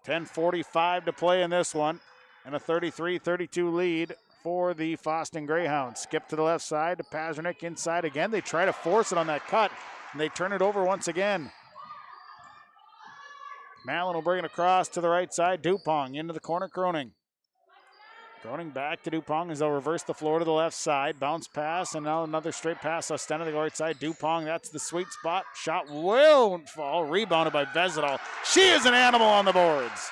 10:45 to play in this one. And a 33-32 lead for the Fosston Greyhounds. Skip to the left side to Pazernik inside again. They try to force it on that cut, and they turn it over once again. Mallon will bring it across to the right side. Dupong into the corner, Croning. Croning back to Dupong as they'll reverse the floor to the left side. Bounce pass, and now another straight pass. Ostenda to the right side. Dupong, that's the sweet spot. Shot won't fall. Rebounded by Vezidal. She is an animal on the boards.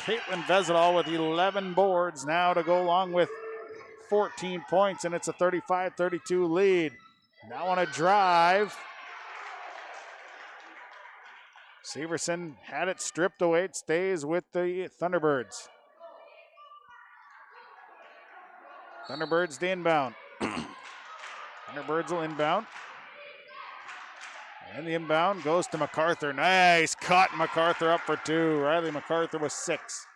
Caitlin Vezidal with 11 boards now to go along with 14 points, and it's a 35-32 lead. Now on a drive. Severson had it stripped away. It stays with the Thunderbirds. Thunderbirds to inbound. Thunderbirds will inbound. And the inbound goes to MacArthur. Nice cut. MacArthur up for two. Riley MacArthur with 6.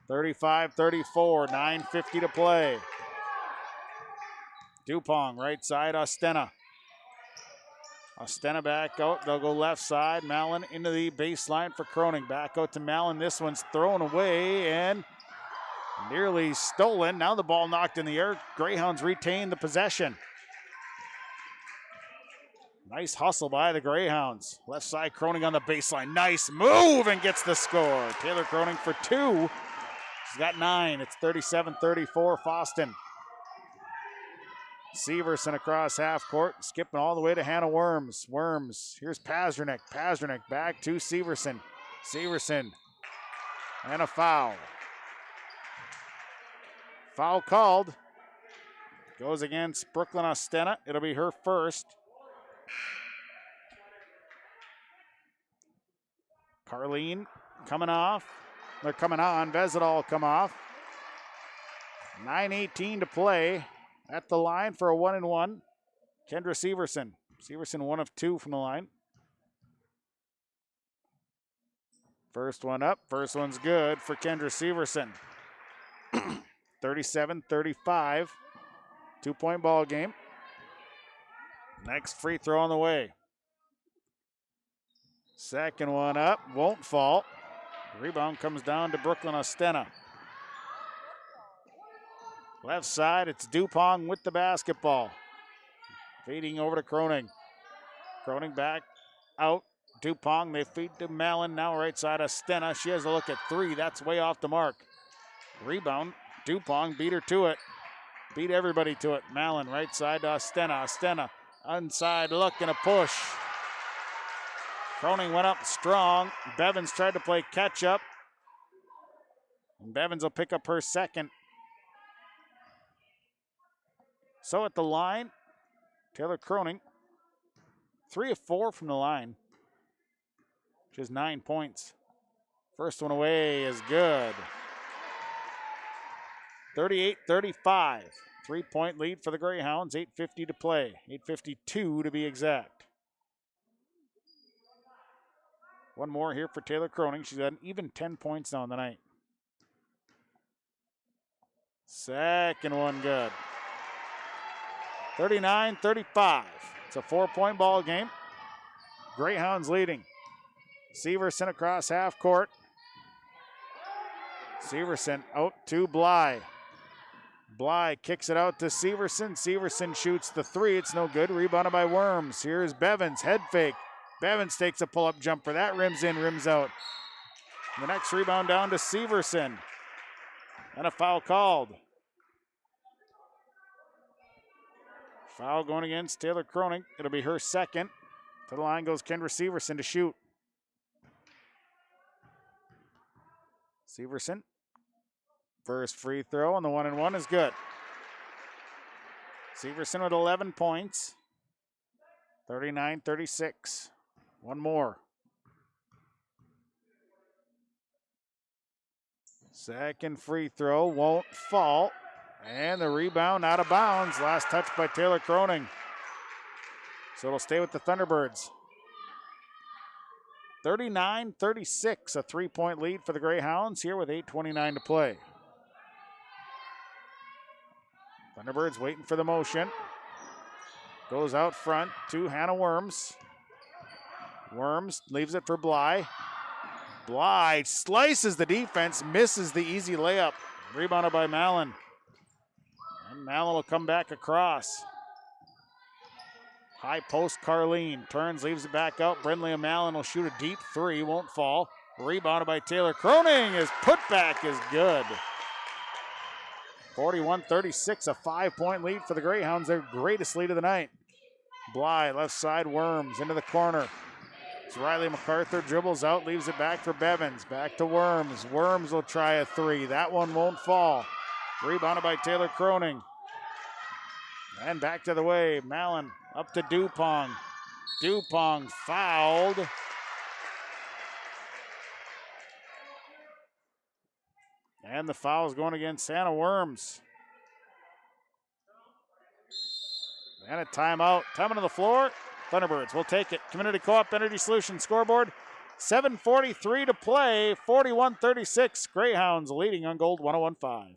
35-34. 9:50 to play. Dupong, right side, Ostenda. Ostena back out. They'll go left side. Mallon into the baseline for Croning. Back out to Mallon. This one's thrown away and nearly stolen. Now the ball knocked in the air. Greyhounds retain the possession. Nice hustle by the Greyhounds. Left side, Croning on the baseline. Nice move and gets the score. Taylor Croning for 2. She's got 9. It's 37-34 Fosston. Severson across half court, skipping all the way to Hannah Worms. Worms, here's Pazernik. Pazernik back to Severson. Severson, and a foul. Foul called. Goes against Brooklyn Ostena. It'll be her first. Carleen coming off. They're coming on. Vezidal come off. 9:18 to play. At the line for a 1-and-1. Kendra Severson. Severson 1 of 2 from the line. First one up. First one's good for Kendra Severson. 37-35. 2-point ball game. Next free throw on the way. Second one up. Won't fall. Rebound comes down to Brooklyn Ostena. Left side, it's Dupong with the basketball. Feeding over to Croning. Croning back out. Dupong, they feed to Mallon. Now right side, Ostena. She has a look at 3. That's way off the mark. Rebound. Dupong beat her to it. Beat everybody to it. Mallon right side to Ostena. Ostena, inside look and a push. Croning went up strong. Bevins tried to play catch up. And Bevins will pick up her second. So at the line, Taylor Croning, 3 of 4 from the line. She has 9 points. First one away is good. 38-35. 3-point lead for the Greyhounds. 8:50 to play. 8:52 to be exact. One more here for Taylor Croning. She's got an even 10 points now in the night. Second one good. 39-35. It's a 4-point ball game. Greyhounds leading. Severson across half court. Severson out to Bly. Bly kicks it out to Severson. Severson shoots the 3. It's no good. Rebounded by Worms. Here's Bevins. Head fake. Bevins takes a pull-up jumper. That rims in, rims out. The next rebound down to Severson. And a foul called. Foul going against Taylor Croning. It'll be her second. To the line goes Kendra Severson to shoot. Severson. First free throw on the 1-and-1 is good. Severson with 11 points. 39-36. One more. Second free throw won't fall. And the rebound out of bounds. Last touch by Taylor Croning. So it'll stay with the Thunderbirds. 39-36, a 3-point lead for the Greyhounds here with 8:29 to play. Thunderbirds waiting for the motion. Goes out front to Hannah Worms. Worms leaves it for Bly. Bly slices the defense, misses the easy layup. Rebounded by Mallon. And Mallon will come back across. High post, Carleen. Turns, leaves it back out. Brindley and Mallon will shoot a deep 3. Won't fall. Rebounded by Taylor Croning. His putback is good. 41-36, a 5-point lead for the Greyhounds. Their greatest lead of the night. Bly, left side, Worms into the corner. It's Riley MacArthur, dribbles out, leaves it back for Bevins. Back to Worms. Worms will try a 3. That one won't fall. Rebounded by Taylor Croning. And back to the way. Mallon up to Dupong. Dupong fouled. And the foul is going against Hannah Worms. And a timeout. Time on the floor. Thunderbirds will take it. Community Co-op Energy Solutions scoreboard. 7:43 to play. 41-36. Greyhounds leading on Gold 101.5.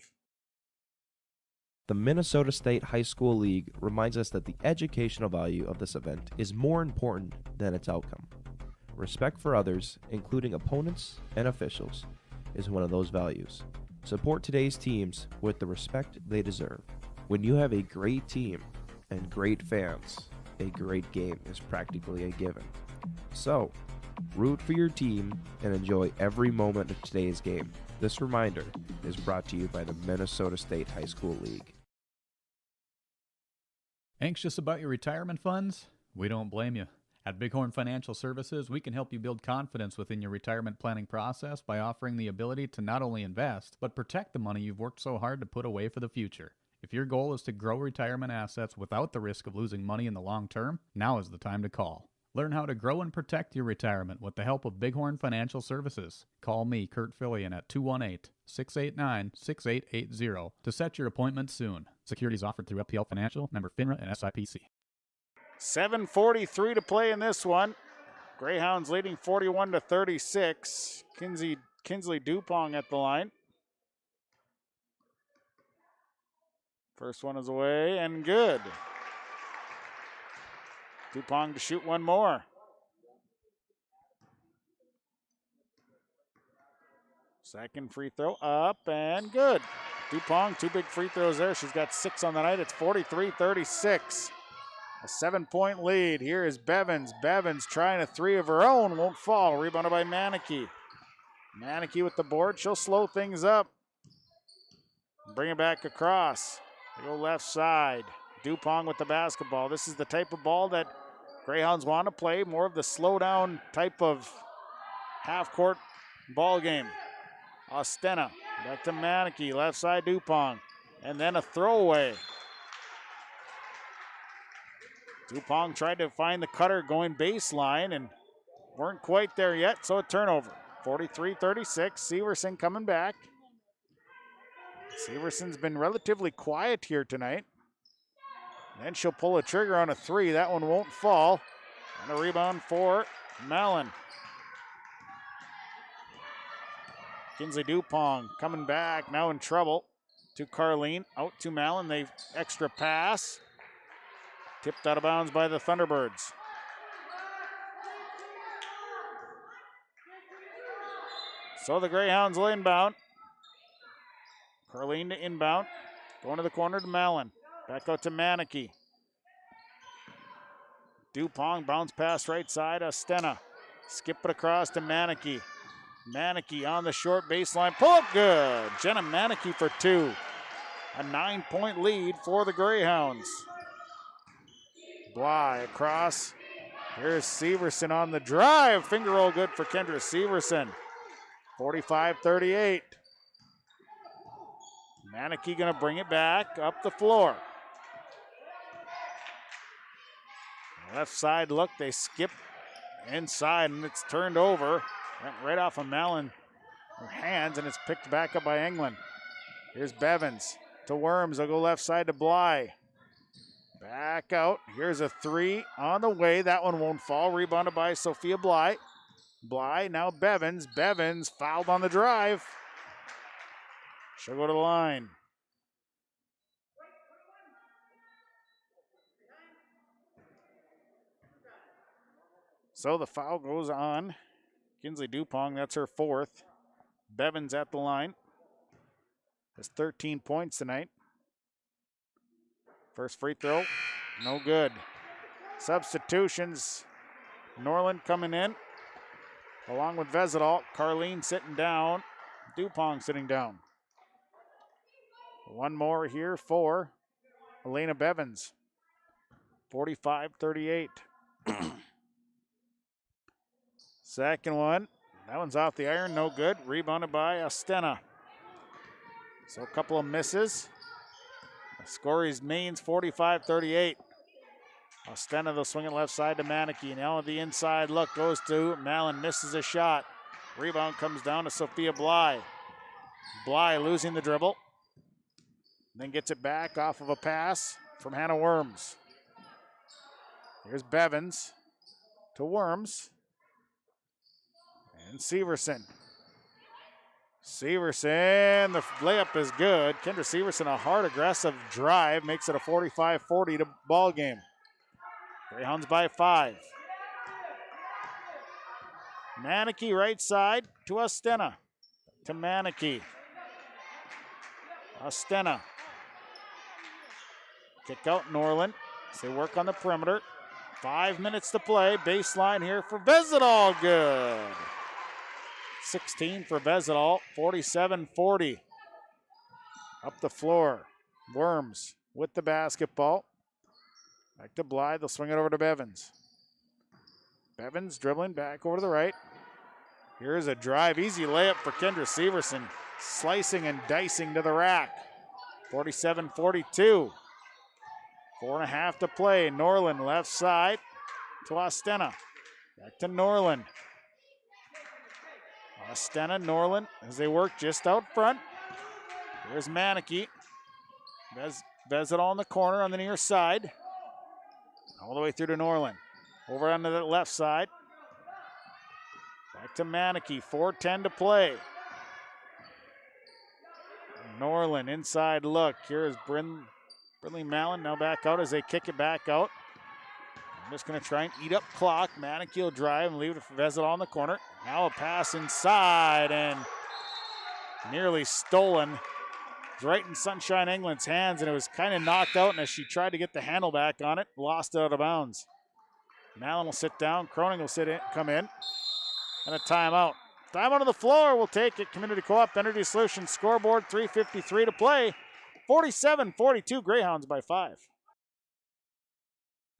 The Minnesota State High School League reminds us that the educational value of this event is more important than its outcome. Respect for others, including opponents and officials, is one of those values. Support today's teams with the respect they deserve. When you have a great team and great fans, a great game is practically a given. So, root for your team and enjoy every moment of today's game. This reminder is brought to you by the Minnesota State High School League.
Anxious about your retirement funds? We don't blame you. At Bighorn Financial Services, we can help you build confidence within your retirement planning process by offering the ability to not only invest, but protect the money you've worked so hard to put away for the future. If your goal is to grow retirement assets without the risk of losing money in the long term, now is the time to call. Learn how to grow and protect your retirement with the help of Bighorn Financial Services. Call me, Kurt Fillion, at 218-689-6880 to set your appointment soon. Securities offered through FPL Financial, member FINRA and SIPC.
7:43 to play in this one. Greyhounds leading 41-36. Kinsley Dupong at the line. First one is away and good. Dupong to shoot one more. Second free throw up and good. Dupong, 2 big free throws there. She's got 6 on the night. It's 43-36. A 7-point lead. Here is Bevins. Bevins trying a 3 of her own. Won't fall. Rebounded by Manicky. Manicky with the board. She'll slow things up. Bring it back across. They go left side. Dupong with the basketball. This is the type of ball that Greyhounds want to play. More of the slow down type of half-court ball game. Ostena back to Manicky. Left side Dupong. And then a throwaway. Dupong tried to find the cutter going baseline and weren't quite there yet, so a turnover. 43-36, Severson coming back. Severson's been relatively quiet here tonight. Then she'll pull a trigger on a 3. That one won't fall. And a rebound for Mallon. Kinsley Dupong coming back, now in trouble. To Carleen, out to Mallon. They extra pass. Tipped out of bounds by the Thunderbirds. So the Greyhounds will inbound. Carleen to inbound. Going to the corner to Mallon. Back out to Manicky. Dupong bounce pass right side. Ostena. Skip it across to Manicky. Manicky on the short baseline. Pull up good. Jenna Manicky for 2. A 9-point lead for the Greyhounds. Bly across. Here's Severson on the drive. Finger roll good for Kendra Severson. 45-38. Manicky gonna bring it back up the floor. Left side look, they skip inside and it's turned over. Went right off of Mallon, her hands, and it's picked back up by Englund. Here's Bevins to Worms. They'll go left side to Bly. Back out. Here's a 3 on the way. That one won't fall. Rebounded by Sophia Bly. Bly, now Bevins. Bevins fouled on the drive. She'll go to the line. So the foul goes on Kinsley Dupong. That's her 4th. Bevins at the line. Has 13 points tonight. First free throw, no good. Substitutions. Norland coming in, along with Vesidal. Carleen sitting down. Dupong sitting down. One more here for Elena Bevins. 45-38. Second one. That one's off the iron, no good. Rebounded by Ostena. So a couple of misses. Score is Maine's 45-38. Ostena, they'll swing it left side to Manicky. Now the inside look goes to Mallon, misses a shot. Rebound comes down to Sophia Bly. Bly losing the dribble. Then gets it back off of a pass from Hannah Worms. Here's Bevins to Worms. And Severson. Severson, the layup is good. Kendra Severson, a hard, aggressive drive, makes it a 45-40 to ball game. Greyhounds by 5. Manicky right side to Ostena. To Manicky. Ostena. Kick out Norland as they work on the perimeter. 5 minutes to play. Baseline here for Vezidal. Good. 16 for Vezidal. 47-40. Up the floor. Worms with the basketball. Back to Blythe. They'll swing it over to Bevins. Bevins dribbling back over to the right. Here's a drive. Easy layup for Kendra Severson. Slicing and dicing to the rack. 47-42. 4.5 to play. Norland left side to Ostena. Back to Norland. Ostena, Norland as they work just out front. Here's Manicky. Vezidal in the corner on the near side. All the way through to Norland. Over onto the left side. Back to Manicky. 4:10 to play. Norland inside look. Here is Brindley Mallon now back out as they kick it back out. I'm just going to try and eat up clock. Manicky will drive and leave it for Vezidal in the corner. Now a pass inside and nearly stolen. It's right in Sunshine England's hands, and it was kind of knocked out, and as she tried to get the handle back on it, lost it out of bounds. Mallon will sit down. Cronin will come in. And a timeout. Timeout on the floor. We'll take it. Community Co-op Energy Solutions scoreboard. 3:53 to play. 47-42. Greyhounds by 5.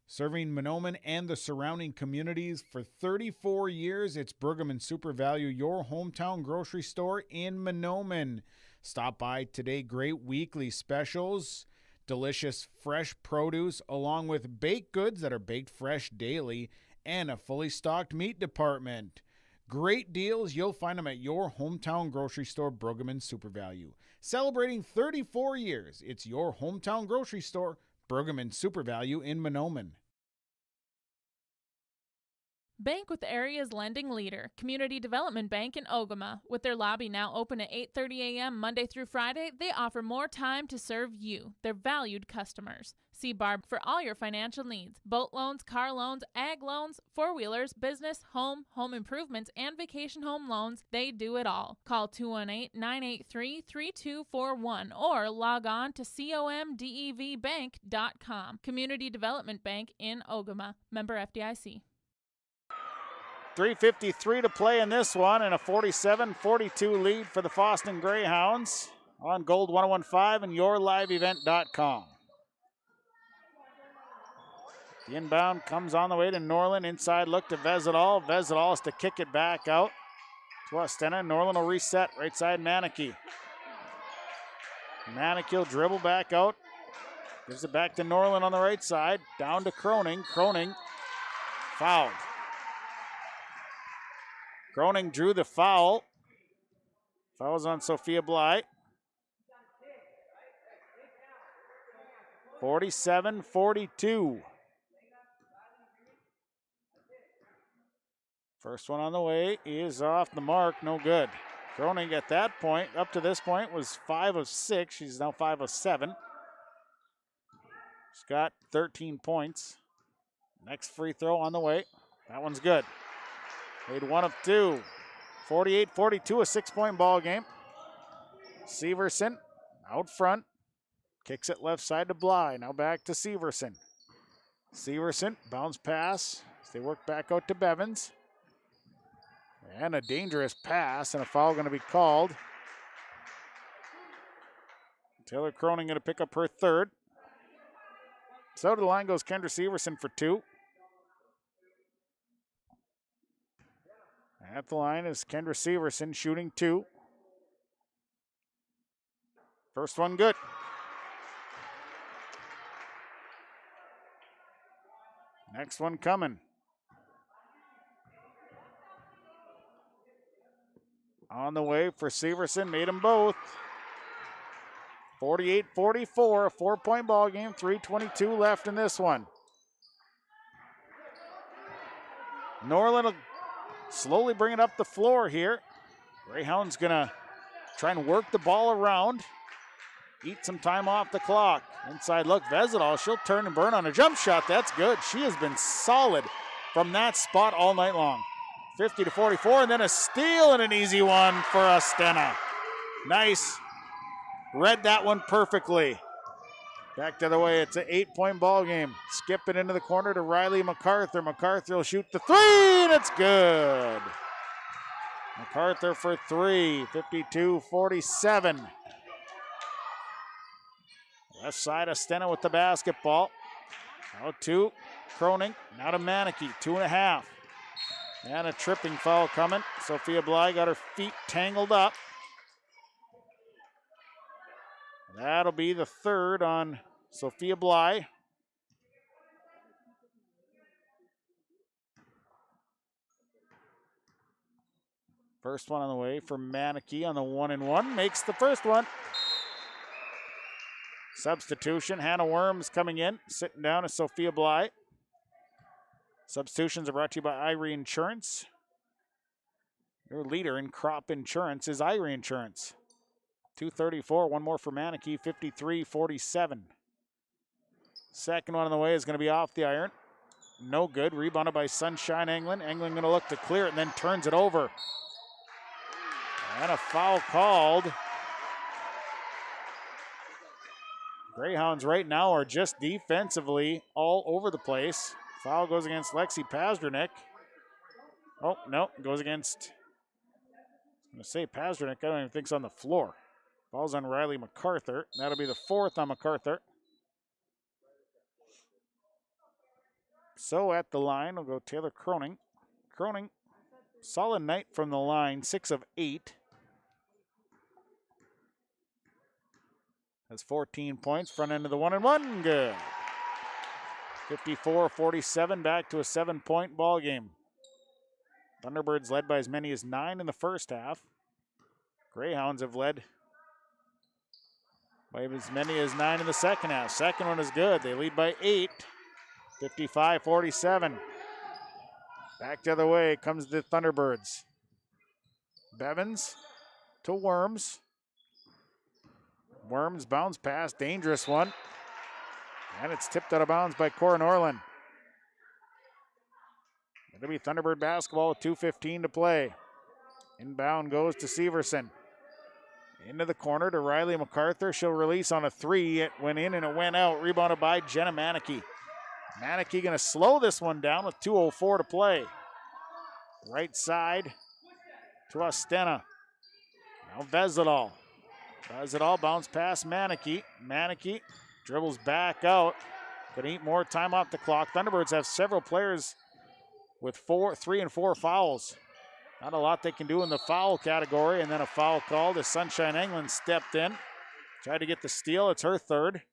Serving Mahnomen and the surrounding communities for 34 years, it's Pregame Super Value, your hometown grocery store in Mahnomen. Stop by today. Great weekly specials, delicious fresh produce, along with baked goods that are baked fresh daily, and a fully stocked meat department. Great deals. You'll find them at your hometown grocery store, Pregame Super Value. Celebrating 34 years, it's your hometown grocery store, Pregame Super Value in Mahnomen.
Bank with the area's lending leader, Community Development Bank in Ogama. With their lobby now open at 8:30 a.m. Monday through Friday, they offer more time to serve you, their valued customers. See Barb for all your financial needs. Boat loans, car loans, ag loans, four-wheelers, business, home improvements, and vacation home loans. They do it all. Call 218-983-3241 or log on to comdevbank.com. Community Development Bank in Ogama. Member FDIC.
3:53 to play in this one, and a 47-42 lead for the Fosston Greyhounds on Gold 1015 and yourliveevent.com. The inbound comes on the way to Norland. Inside look to Vezidal. Vezidal has to kick it back out to Ostena. Norland will reset. Right side Manicky. Manicky will dribble back out. Gives it back to Norland on the right side. Down to Cronin. Cronin fouled. Cronin drew the foul. Foul's on Sophia Bly. 47-42. First one on the way is off the mark, no good. Cronin at that point, up to this point, was 5 of 6. She's now 5 of 7. She's got 13 points. Next free throw on the way. That one's good. Made 1 of 2. 48-42, a 6-point ball game. Severson out front. Kicks it left side to Bly. Now back to Severson. Severson, bounce pass. As they work back out to Bevins. And a dangerous pass, and a foul going to be called. Taylor Cronin going to pick up her third. So to the line goes Kendra Severson for 2. At the line is Kendra Severson shooting 2. First one good. Next one coming. On the way for Severson, made them both. 48-44, a 4-point ball game, 3:22 left in this one. Norland will slowly bring it up the floor here. Greyhound's gonna try and work the ball around. Eat some time off the clock. Inside look, Vezidal, she'll turn and burn on a jump shot. That's good. She has been solid from that spot all night long. 50-44, and then a steal and an easy one for Ostena. Nice. Read that one perfectly. Back the other way, it's an 8-point ball game. Skip it into the corner to Riley MacArthur. MacArthur will shoot the three, and it's good. MacArthur for three, 52-47. Left side, Ostena with the basketball. Out to Croning, now to Maneke, 2.5. And a tripping foul coming. Sophia Bly got her feet tangled up. That'll be the third on Sophia Bly. First one on the way for Maneke on the 1-and-1. Makes the first one. Substitution, Hannah Worms coming in. Sitting down is Sophia Bly. Substitutions are brought to you by Irie Insurance. Your leader in crop insurance is Irie Insurance. 2:34, one more for Maneke, 53-47. Second one on the way is going to be off the iron. No good. Rebounded by Sunshine Englund. Englund going to look to clear it and then turns it over. And a foul called. Greyhounds right now are just defensively all over the place. Foul goes against Lexi Pazdernick. Oh, no, goes against, I'm going to say Pazdernick. I don't even think it's on the floor. Foul's on Riley MacArthur. That'll be the fourth on MacArthur. So at the line, we'll go Taylor Croning. Croning, solid night from the line, 6 of 8. Has 14 points, front end of the 1-and-1, good. 54-47, back to a 7-point ball game. Thunderbirds led by as many as 9 in the first half. Greyhounds have led by as many as 9 in the second half. Second one is good. They lead by 8. 55-47. Back the other way comes the Thunderbirds. Bevins to Worms. Worms bounce pass, dangerous one. And it's tipped out of bounds by Cora Norland. It'll be Thunderbird basketball with 2:15 to play. Inbound goes to Severson. Into the corner to Riley MacArthur. She'll release on a three. It went in and it went out. Rebounded by Jenna Maneke. Maneke going to slow this one down with 2:04 to play. Right side to Ostena. Now Vezidal. Vezidal bounce past Maneke. Maneke dribbles back out. Gonna eat more time off the clock. Thunderbirds have several players with 3 and 4 fouls. Not a lot they can do in the foul category, and then a foul called as Sunshine Englund stepped in. Tried to get the steal. It's her third.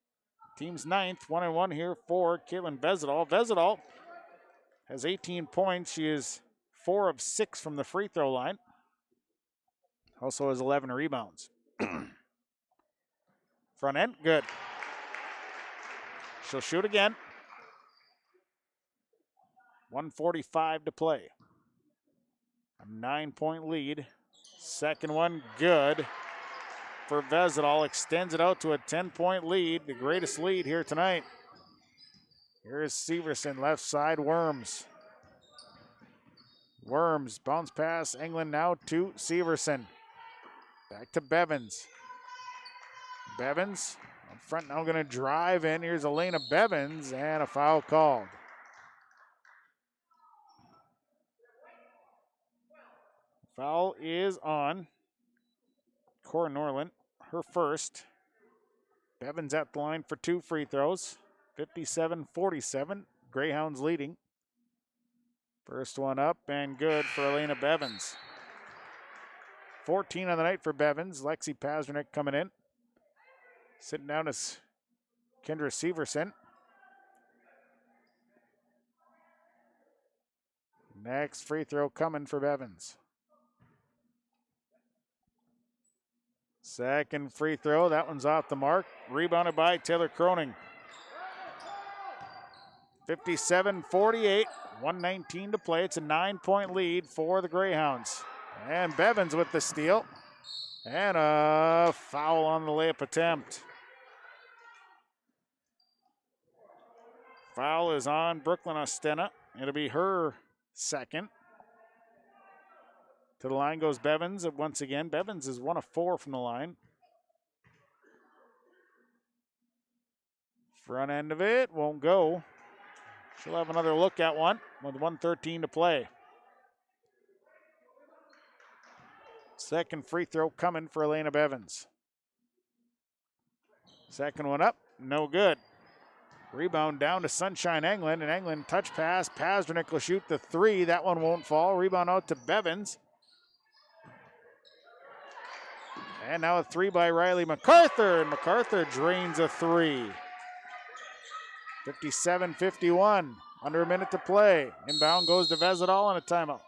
Team's 9th. 1-and-1 here for Caitlin Vezidal. Vezidal has 18 points. She is 4 of 6 from the free throw line. Also has 11 rebounds. Front end, good. She'll shoot again. 1:45 to play. A 9-point lead. Second one, good for Vezidal. Extends it out to a 10-point lead, the greatest lead here tonight. Here is Severson, left side, Worms. Worms, bounce pass, Englund now to Severson. Back to Bevins. Bevins up front now going to drive in. Here's Elena Bevins and a foul called. Foul is on Cora Norland, her first. Bevins at the line for 2 free throws. 57-47, Greyhounds leading. First one up and good for Elena Bevins. 14 on the night for Bevins. Lexi Pazdernick coming in. Sitting down is Kendra Severson. Next free throw coming for Bevins. Second free throw, that one's off the mark. Rebounded by Taylor Croning. 57-48, 1:19 to play. It's a 9-point lead for the Greyhounds. And Bevins with the steal. And a foul on the layup attempt. Foul is on Brooklyn Ostena. It'll be her second. To the line goes Bevins once again. Bevins is 1 of 4 from the line. Front end of it won't go. She'll have another look at one with 1:13 to play. Second free throw coming for Elena Bevins. Second one up, no good. Rebound down to Sunshine Englund, and Englund touch pass. Pasternak will shoot the 3. That one won't fall. Rebound out to Bevins. And now a 3 by Riley MacArthur, and MacArthur drains a 3. 57-51, under a minute to play. Inbound goes to Vezidal on a timeout.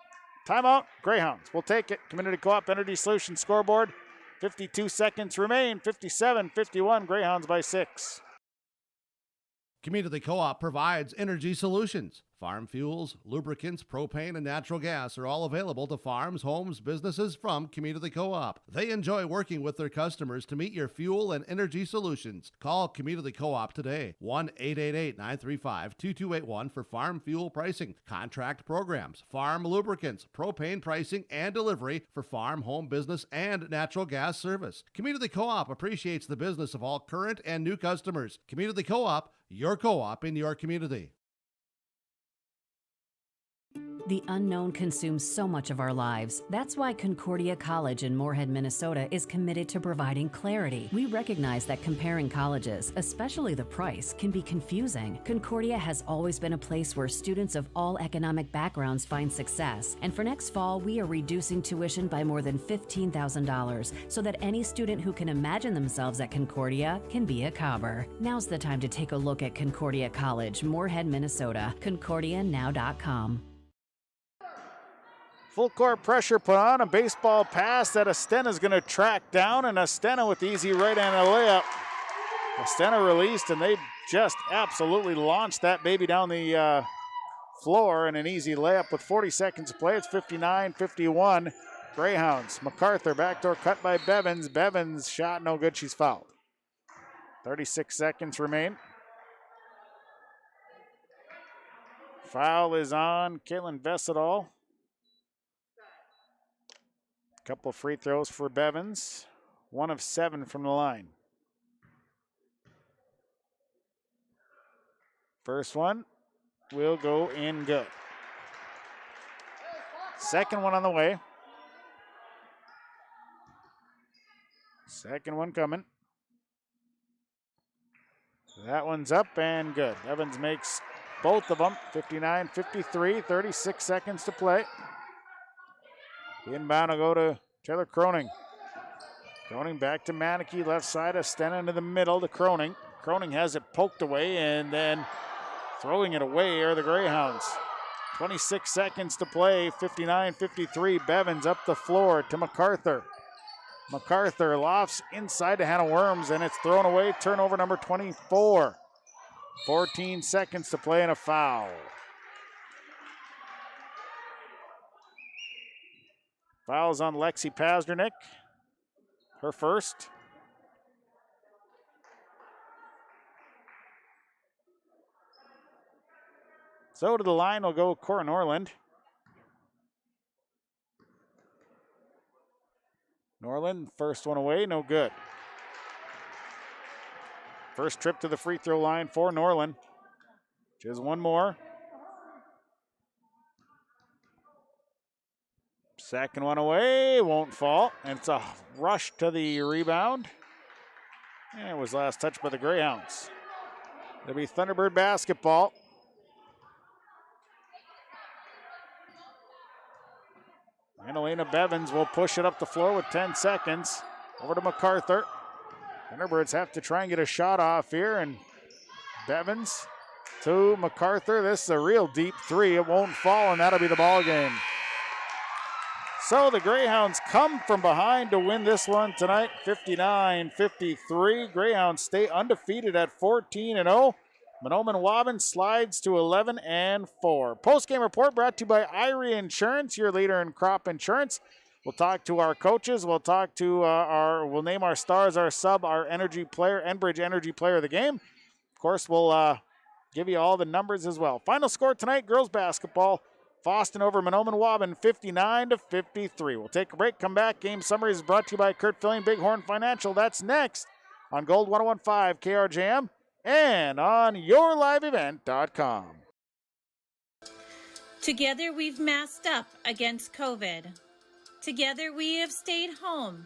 Timeout, Greyhounds will take it. Community Co-op Energy Solutions scoreboard. 52 seconds remain. 57-51, Greyhounds by 6.
Community Co-op provides energy solutions. Farm fuels, lubricants, propane, and natural gas are all available to farms, homes, businesses from Community Co-op. They enjoy working with their customers to meet your fuel and energy solutions. Call Community Co-op today. 1-888-935-2281 for farm fuel pricing, contract programs, farm lubricants, propane pricing, and delivery for farm, home, business, and natural gas service. Community Co-op appreciates the business of all current and new customers. Community Co-op, your co-op in your community.
The unknown consumes so much of our lives. That's why Concordia College in Moorhead, Minnesota is committed to providing clarity. We recognize that comparing colleges, especially the price, can be confusing. Concordia has always been a place where students of all economic backgrounds find success. And for next fall, we are reducing tuition by more than $15,000 so that any student who can imagine themselves at Concordia can be a Cobber. Now's the time to take a look at Concordia College, Moorhead, Minnesota. ConcordiaNow.com.
Full court pressure put on, a baseball pass that Ostena is going to track down, and Ostena with the easy right-handed layup. Ostena released, and they just absolutely launched that baby down the floor in an easy layup with 40 seconds to play. It's 59-51. Greyhounds. MacArthur, backdoor cut by Bevins. Bevins shot no good, she's fouled. 36 seconds remain. Foul is on Caitlin Vesidal. Couple free throws for Bevins. 1 of 7 from the line. First one will go in good. Second one on the way. Second one coming. That one's up and good. Evans makes both of them. 59-53, 36 seconds to play. The inbound will go to Taylor Croning. Croning back to Manneke, left side of Stena into the middle to Croning. Croning has it poked away, and then throwing it away are the Greyhounds. 26 seconds to play, 59-53. Bevins up the floor to MacArthur. MacArthur lofts inside to Hannah Worms, and it's thrown away. Turnover number 24. 14 seconds to play and a foul. Fouls on Lexi Pasternak. Her first. So to the line will go Cora Norland. Norland, first one away, no good. First trip to the free throw line for Norland. Just one more. Second one away, won't fall. And it's a rush to the rebound. And it was last touched by the Greyhounds. It'll be Thunderbird basketball. And Elena Bevins will push it up the floor with 10 seconds. Over to MacArthur. Thunderbirds have to try and get a shot off here. And Bevins to MacArthur. This is a real deep three. It won't fall, and that'll be the ball game. So the Greyhounds come from behind to win this one tonight, 59-53. Greyhounds stay undefeated at 14-0. Mahnomen Waubun slides to 11-4. Post-game report brought to you by Irie Insurance, your leader in crop insurance. We'll talk to our coaches. We'll talk to we'll name our stars, our sub, our energy player, Enbridge Energy Player of the game. Of course, we'll give you all the numbers as well. Final score tonight, girls basketball. Fosston over Mahnomen Waubun, 59-53. We'll take a break, come back. Game summary is brought to you by Kurt Filling, Bighorn Financial. That's next on Gold 101.5 KRJM and on yourliveevent.com.
Together we've masked up against COVID. Together we have stayed home.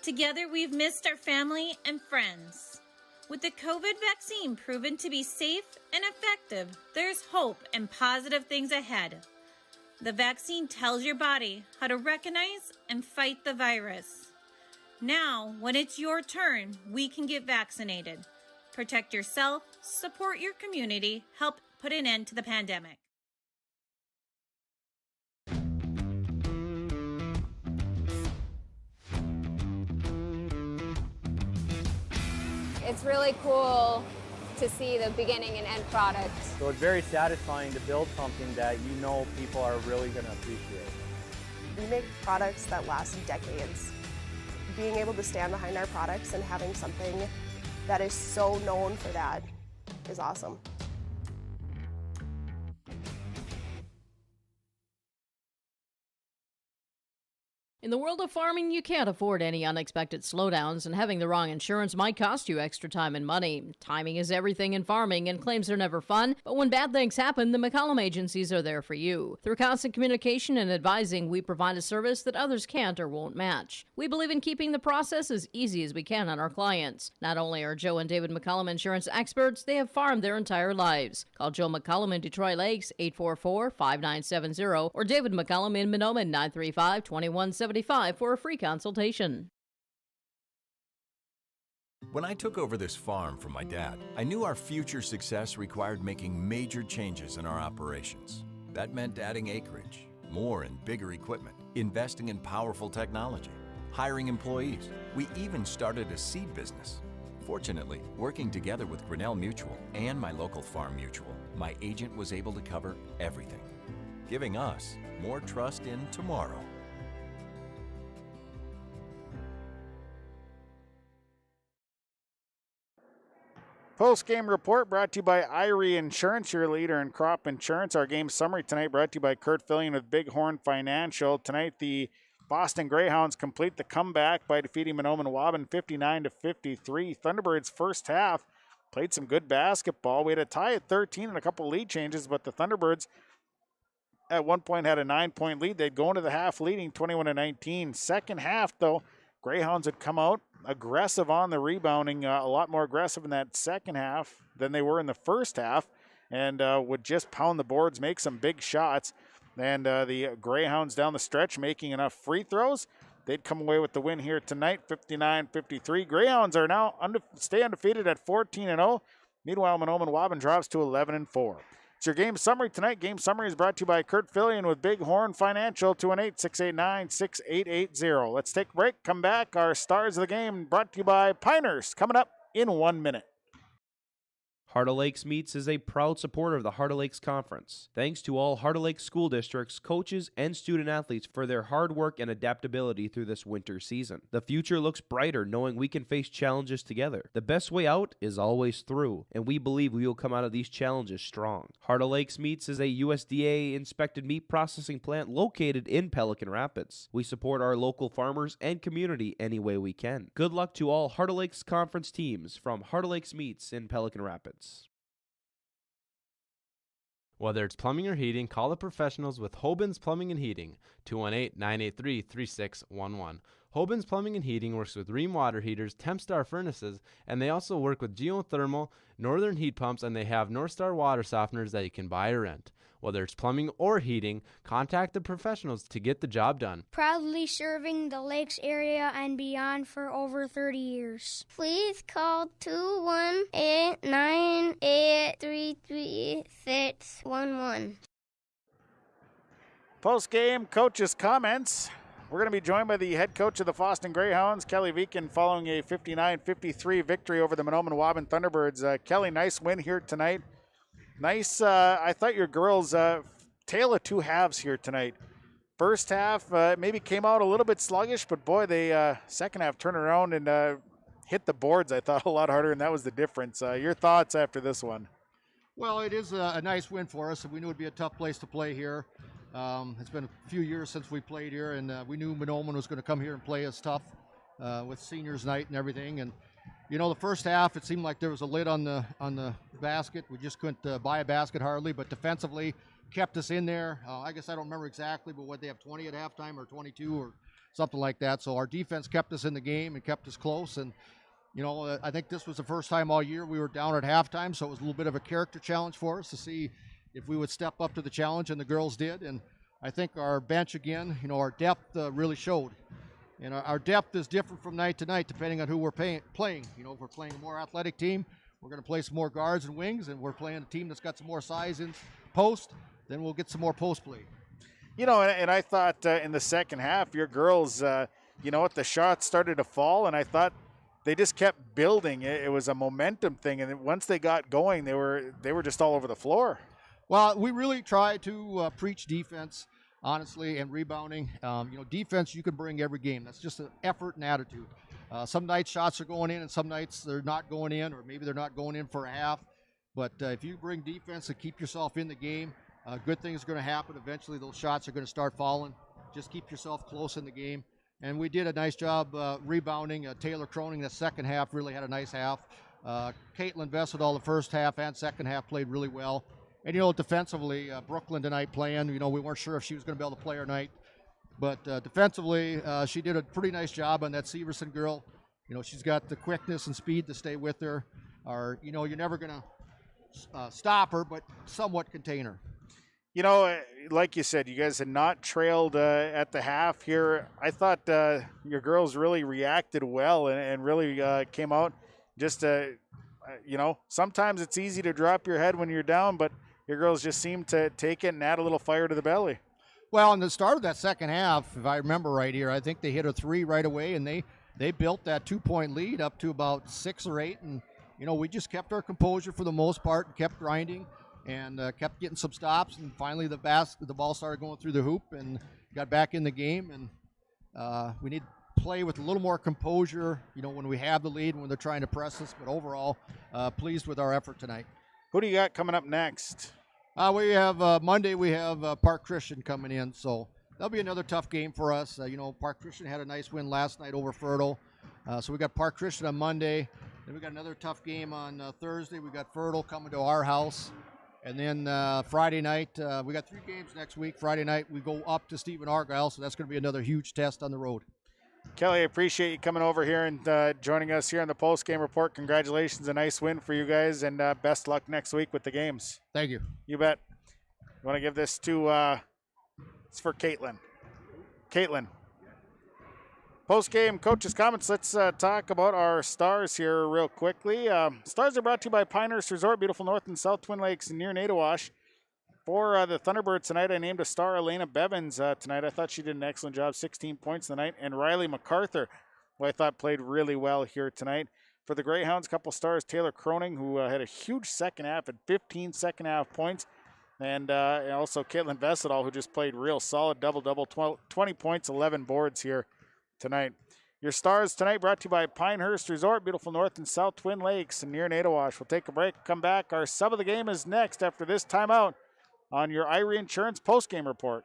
Together we've missed our family and friends. With the COVID vaccine proven to be safe and effective, there's hope and positive things ahead. The vaccine tells your body how to recognize and fight the virus. Now, when it's your turn, we can get vaccinated. Protect yourself, support your community, help put an end to the pandemic.
It's really cool to see the beginning and end product.
So it's very satisfying to build something that you know people are really going to appreciate.
We make products that last decades. Being able to stand behind our products and having something that is so known for that is awesome.
In the world of farming, you can't afford any unexpected slowdowns, and having the wrong insurance might cost you extra time and money. Timing is everything in farming, and claims are never fun, but when bad things happen, the McCollum agencies are there for you. Through constant communication and advising, we provide a service that others can't or won't match. We believe in keeping the process as easy as we can on our clients. Not only are Joe and David McCollum insurance experts, they have farmed their entire lives. Call Joe McCollum in Detroit Lakes, 844-5970, or David McCollum in Mahnomen, 935-2175 for a free consultation.
When I took over this farm from my dad, I knew our future success required making major changes in our operations. That meant adding acreage, more and bigger equipment, investing in powerful technology, hiring employees. We even started a seed business. Fortunately, working together with Grinnell Mutual and my local farm mutual, my agent was able to cover everything, giving us more trust in tomorrow.
Post-game report brought to you by Irie Insurance, your leader in crop insurance. Our game summary tonight brought to you by Kurt Filling with Bighorn Financial. Tonight, the Boston Greyhounds complete the comeback by defeating Mahnomen Waubun 59-53. Thunderbirds first half played some good basketball. We had a tie at 13 and a couple lead changes, but the Thunderbirds at one point had a 9-point lead. They'd go into the half leading 21-19. Second half, though, Greyhounds had come out aggressive on the rebounding, a lot more aggressive in that second half than they were in the first half, and would just pound the boards, make some big shots. And the Greyhounds down the stretch making enough free throws. They'd come away with the win here tonight, 59-53. Greyhounds are now stay undefeated at 14-0. Meanwhile, Mahnomen Waubun drops to 11-4. It's your game summary tonight. Game summary is brought to you by Kurt Fillion with Bighorn Financial, 218-689-6880. Let's take a break, come back. Our stars of the game brought to you by Pinehurst, coming up in 1 minute.
Heart of Lakes Meats is a proud supporter of the Heart of Lakes Conference. Thanks to all Heart of Lakes school districts, coaches, and student athletes for their hard work and adaptability through this winter season. The future looks brighter knowing we can face challenges together. The best way out is always through, and we believe we will come out of these challenges strong. Heart of Lakes Meats is a USDA-inspected meat processing plant located in Pelican Rapids. We support our local farmers and community any way we can. Good luck to all Heart of Lakes Conference teams from Heart of Lakes Meats in Pelican Rapids.
Whether it's plumbing or heating, call the professionals with Hoban's Plumbing and Heating, 218-983-3611. Hoban's Plumbing and Heating works with Rheem water heaters, Tempstar furnaces, and they also work with geothermal, northern heat pumps, and they have Northstar water softeners that you can buy or rent. Whether it's plumbing or heating, contact the professionals to get the job done.
Proudly serving the Lakes area and beyond for over 30 years. Please call 218-983-3611.
Post-game coaches' comments. We're going to be joined by the head coach of the Fosston Greyhounds, Kelly Viken, following a 59-53 victory over the Mahnomen Waubun Thunderbirds. Kelly, nice win here tonight. Nice, I thought your girls' tale of two halves here tonight. first half maybe came out a little bit sluggish, but boy, they second half turned around and hit the boards, I thought, a lot harder, and that was the difference. Your thoughts after this one?
Well, it is a nice win for us. We knew it'd be a tough place to play here. It's been a few years since we played here, and we knew Mahnomen was going to come here and play us tough with seniors night and everything. And you know, the first half, it seemed like there was a lid on the basket. We just couldn't buy a basket hardly, but defensively kept us in there. I guess I don't remember exactly, but what, they have 20 at halftime or 22 or something like that. So our defense kept us in the game and kept us close. And you know, I think this was the first time all year we were down at halftime, so it was a little bit of a character challenge for us to see if we would step up to the challenge, and the girls did. And I think our bench again, you know, our depth really showed. And our depth is different from night to night depending on who we're playing. You know, if we're playing a more athletic team, we're going to play some more guards and wings, and we're playing a team that's got some more size in post, then we'll get some more post play.
You know, and I thought in the second half, your girls, you know what, the shots started to fall, and I thought they just kept building. It was a momentum thing, and once they got going, they were just all over the floor.
Well, we really try to preach defense, honestly, and rebounding. You know, defense you can bring every game. That's just an effort and attitude. Some nights shots are going in, and some nights they're not going in, or maybe they're not going in for a half. But if you bring defense and keep yourself in the game, good things are going to happen. Eventually, those shots are going to start falling. Just keep yourself close in the game. And we did a nice job rebounding. Taylor Croning, the second half, really had a nice half. Caitlin Vessedal, the first half and second half, played really well. And, you know, defensively, Brooklyn tonight playing, you know, we weren't sure if she was going to be able to play or not. But defensively, she did a pretty nice job on that Severson girl. You know, she's got the quickness and speed to stay with her. Or, you know, you're never going to stop her, but somewhat contain her.
You know, like you said, you guys had not trailed at the half here. I thought your girls really reacted well and really came out just, you know, sometimes it's easy to drop your head when you're down, but your girls just seemed to take it and add a little fire to the belly.
Well, in the start of that second half, if I remember right here, I think they hit a three right away, and they built that 2-point lead up to about 6 or 8. And, you know, we just kept our composure for the most part and kept grinding and kept getting some stops. And finally the ball started going through the hoop and got back in the game. And we need to play with a little more composure, you know, when we have the lead, when they're trying to press us. But overall, pleased with our effort tonight.
Who do you got coming up next?
We have Monday. We have Park Christian coming in, so that'll be another tough game for us. You know, Park Christian had a nice win last night over Fertile, so we got Park Christian on Monday. Then we got another tough game on Thursday. We got Fertile coming to our house, and then Friday night we got 3 games next week. Friday night we go up to Stephen Argyle, so that's going to be another huge test on the road.
Kelly, I appreciate you coming over here and joining us here on the post-game report. Congratulations, a nice win for you guys, and best luck next week with the games.
Thank you.
You bet. You want to give this to, it's for Caitlin. Caitlin. Post-game coaches' comments. Let's talk about our stars here real quickly. Stars are brought to you by Pinehurst Resort, beautiful North and South Twin Lakes near Nadawash. For the Thunderbirds tonight, I named a star, Elena Bevins, tonight. I thought she did an excellent job, 16 points tonight. And Riley MacArthur, who I thought played really well here tonight. For the Greyhounds, a couple stars, Taylor Croning, who had a huge second half at 15 second half points. And also Caitlin Vessedal, who just played real solid, double-double, 20 points, 11 boards here tonight. Your stars tonight brought to you by Pinehurst Resort, beautiful North and South Twin Lakes near Nadawash. We'll take a break, come back. Our sub of the game is next after this timeout on your Irie Insurance postgame report.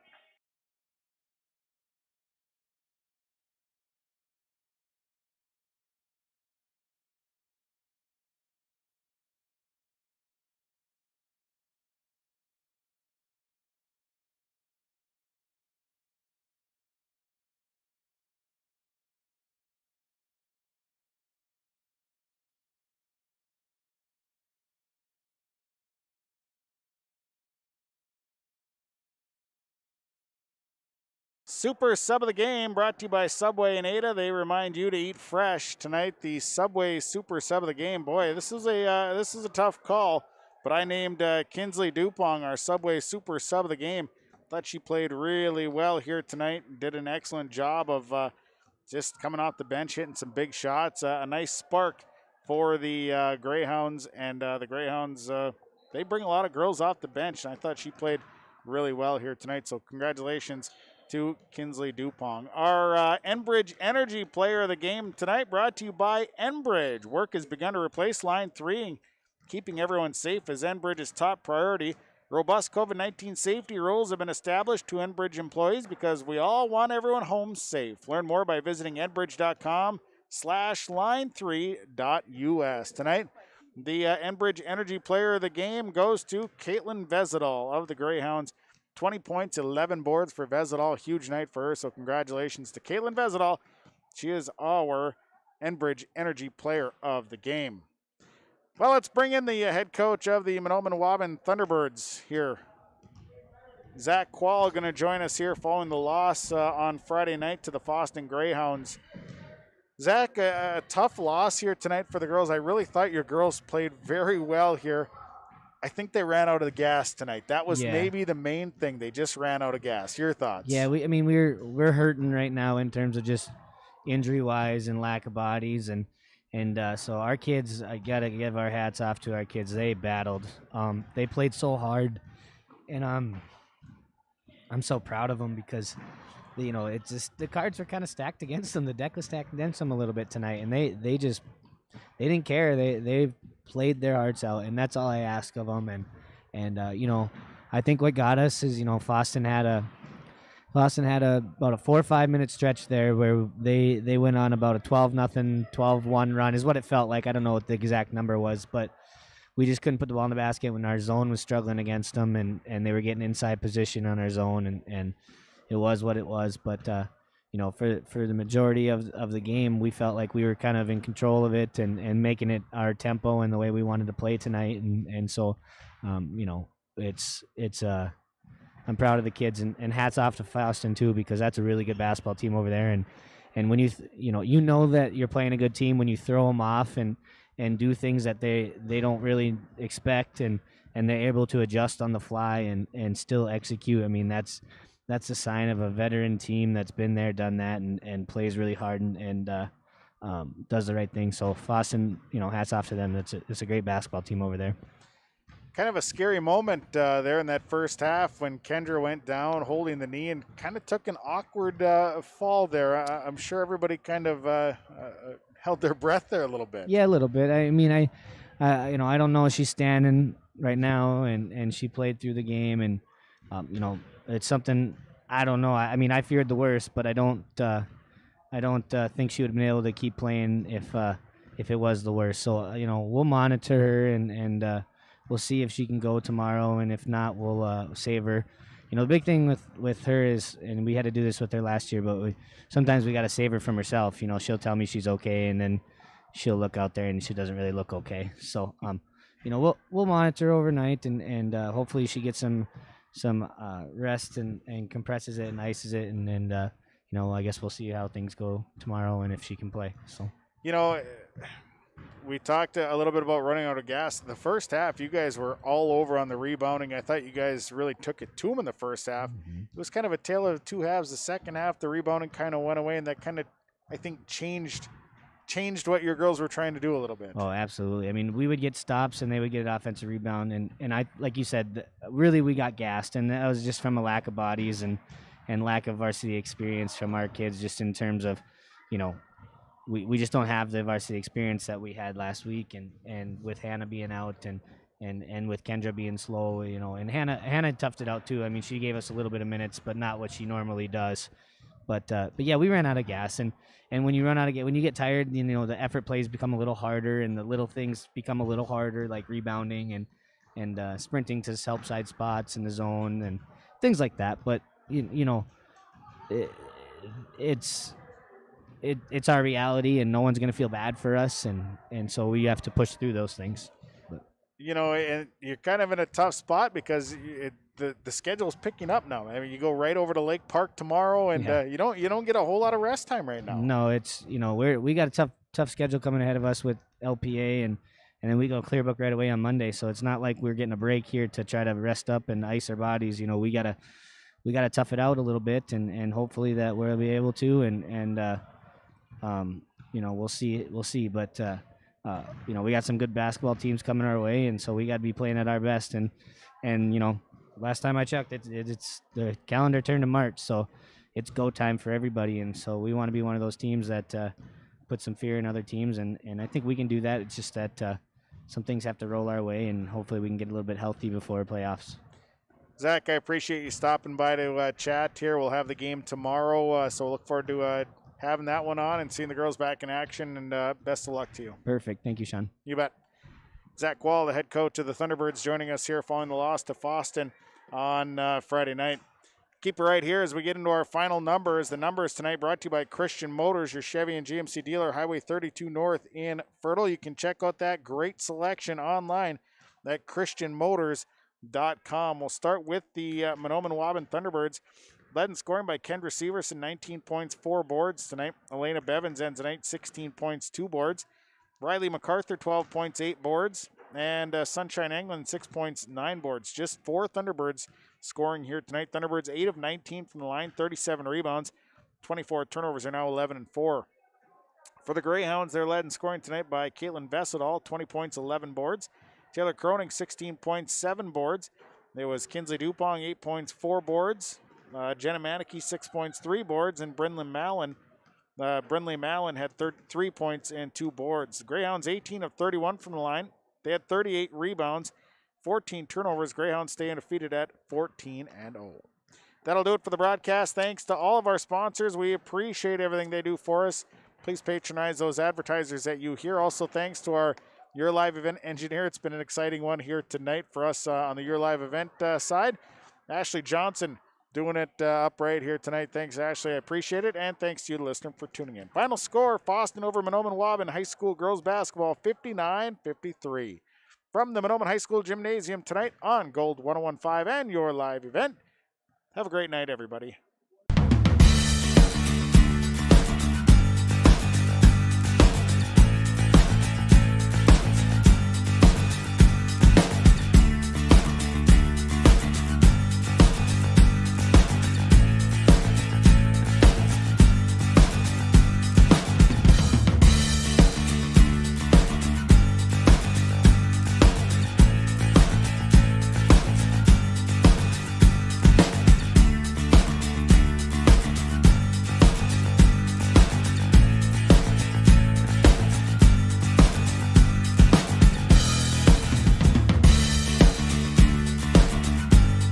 Super Sub of the Game brought to you by Subway and Ada. They remind you to eat fresh. Tonight, the Subway Super Sub of the Game. Boy, this is a tough call, but I named Kinsley Dupong our Subway Super Sub of the Game. Thought she played really well here tonight and did an excellent job of just coming off the bench, hitting some big shots. A nice spark for the Greyhounds, and the Greyhounds, they bring a lot of girls off the bench, and I thought she played really well here tonight. So congratulations to Kinsley Dupong. Our Enbridge Energy Player of the Game tonight brought to you by Enbridge. Work has begun to replace Line 3 and keeping everyone safe is Enbridge's top priority. Robust COVID-19 safety rules have been established to Enbridge employees because we all want everyone home safe. Learn more by visiting enbridge.com/line3.us. Tonight, the Enbridge Energy Player of the Game goes to Caitlin Vezidal of the Greyhounds. 20 points, 11 boards for Vezidal. Huge night for her, so congratulations to Caitlin Vezidal. She is our Enbridge Energy Player of the Game. Well, let's bring in the head coach of the Mahnomen Waubun Thunderbirds here. Zach Quall going to join us here following the loss on Friday night to the Fosston Greyhounds. Zach, a tough loss here tonight for the girls. I really thought your girls played very well here. I think they ran out of the gas tonight. That was maybe the main thing. They just ran out of gas. Your thoughts?
Yeah, we're hurting right now in terms of just injury-wise and lack of bodies, and so our kids, I gotta give our hats off to our kids. They battled. They played so hard, and I'm so proud of them because, it's just the cards were kind of stacked against them. The deck was stacked against them a little bit tonight, and they didn't care. They played their hearts out, and that's all I ask of them. And I think what got us is Fosston had about a 4 or 5 minute stretch there where they went on about a 12-0, 12-1 run is what it felt like. I don't know what the exact number was, but we just couldn't put the ball in the basket when our zone was struggling against them, and they were getting inside position on our zone, and it was what it was. But for the majority of the game, we felt like we were kind of in control of it and making it our tempo and the way we wanted to play tonight, and so it's I'm proud of the kids, and hats off to Fosston too, because that's a really good basketball team over there. And when you know that you're playing a good team when you throw them off and do things that they don't really expect, and they're able to adjust on the fly and still execute. I mean, that's a sign of a veteran team that's been there, done that, and plays really hard and does the right thing. So Fosston, hats off to them. It's a great basketball team over there.
Kind of a scary moment there in that first half when Kendra went down holding the knee and kind of took an awkward fall there. I'm sure everybody kind of held their breath there a little bit.
Yeah, a little bit. I mean, I don't know if she's standing right now, and she played through the game, and it's something I don't know. I mean, I feared the worst, but I don't think she would have been able to keep playing if it was the worst. So we'll monitor her and we'll see if she can go tomorrow, and if not, we'll save her. The big thing with her is, and we had to do this with her last year, but sometimes we got to save her from herself. She'll tell me she's okay, and then she'll look out there and she doesn't really look okay. So, we'll monitor overnight, and hopefully she gets some rest and compresses it and ices it, and then I guess we'll see how things go tomorrow and if she can play. So,
we talked a little bit about running out of gas. In the first half, you guys were all over on the rebounding. I thought you guys really took it to them in the first half. Mm-hmm. It was kind of a tale of two halves. The second half, the rebounding kind of went away, and that kind of, I think, changed what your girls were trying to do a little bit.
Oh, absolutely. I mean, we would get stops, and they would get an offensive rebound. And I, like you said, really we got gassed, and that was just from a lack of bodies and lack of varsity experience from our kids, just in terms of, we just don't have the varsity experience that we had last week, and with Hannah being out and with Kendra being slow, and Hannah toughed it out too. I mean, she gave us a little bit of minutes, but not what she normally does. But yeah, we ran out of gas, and when you run out of gas, when you get tired, the effort plays become a little harder, and the little things become a little harder, like rebounding and sprinting to help side spots in the zone and things like that. But it's our reality, and no one's going to feel bad for us, and so we have to push through those things. But.
And you're kind of in a tough spot because the schedule's picking up now. I mean, you go right over to Lake Park tomorrow, and you don't get a whole lot of rest time right now.
No, it's we got a tough schedule coming ahead of us with LPA, and then we go Clearbrook right away on Monday. So it's not like we're getting a break here to try to rest up and ice our bodies. We gotta tough it out a little bit, and hopefully that we'll be able to, and we'll see. But we got some good basketball teams coming our way, and so we got to be playing at our best. And last time I checked, it's the calendar turned to March, so it's go time for everybody. And so we want to be one of those teams that put some fear in other teams. And I think we can do that. It's just that some things have to roll our way, and hopefully we can get a little bit healthy before playoffs.
Zach, I appreciate you stopping by to chat here. We'll have the game tomorrow, so we'll look forward to having that one on and seeing the girls back in action, and best of luck to you.
Perfect. Thank you, Sean.
You bet. Zach Wall, the head coach of the Thunderbirds, joining us here following the loss to Fosston on Friday night. Keep it right here as we get into our final numbers. The numbers tonight brought to you by Christian Motors, your Chevy and GMC dealer, Highway 32 North in Fertile. You can check out that great selection online at christianmotors.com. We'll start with the Mahnomen Waubun Thunderbirds. Led in scoring by Kendra Severson, 19 points, 4 boards tonight. Elena Bevins ends the night, 16 points, 2 boards. Riley MacArthur, 12 points, 8 boards. And Sunshine England, 6 points, 9 boards. Just 4 Thunderbirds scoring here tonight. Thunderbirds 8 of 19 from the line, 37 rebounds. 24 turnovers are now 11-4. For the Greyhounds, they're led in scoring tonight by Caitlin Vessedal, 20 points, 11 boards. Taylor Croning, 16 points, 7 boards. There was Kinsley Dupong, 8 points, 4 boards. Jenna Manicki, 6 points, 3 boards. And Brindley Mallon had 3 points and 2 boards. The Greyhounds 18 of 31 from the line. They had 38 rebounds, 14 turnovers. Greyhounds stay undefeated at 14-0. That'll do it for the broadcast. Thanks to all of our sponsors. We appreciate everything they do for us. Please patronize those advertisers that you hear. Also, thanks to our Your Live event engineer. It's been an exciting one here tonight for us on the Your Live event side. Ashley Johnson doing it up right here tonight. Thanks, Ashley. I appreciate it. And thanks to you, the listener, for tuning in. Final score, Fosston over Mahnomen Waubun High School girls basketball, 59-53. From the Mahnomen High School Gymnasium tonight on Gold 101.5 and Your Live event. Have a great night, everybody.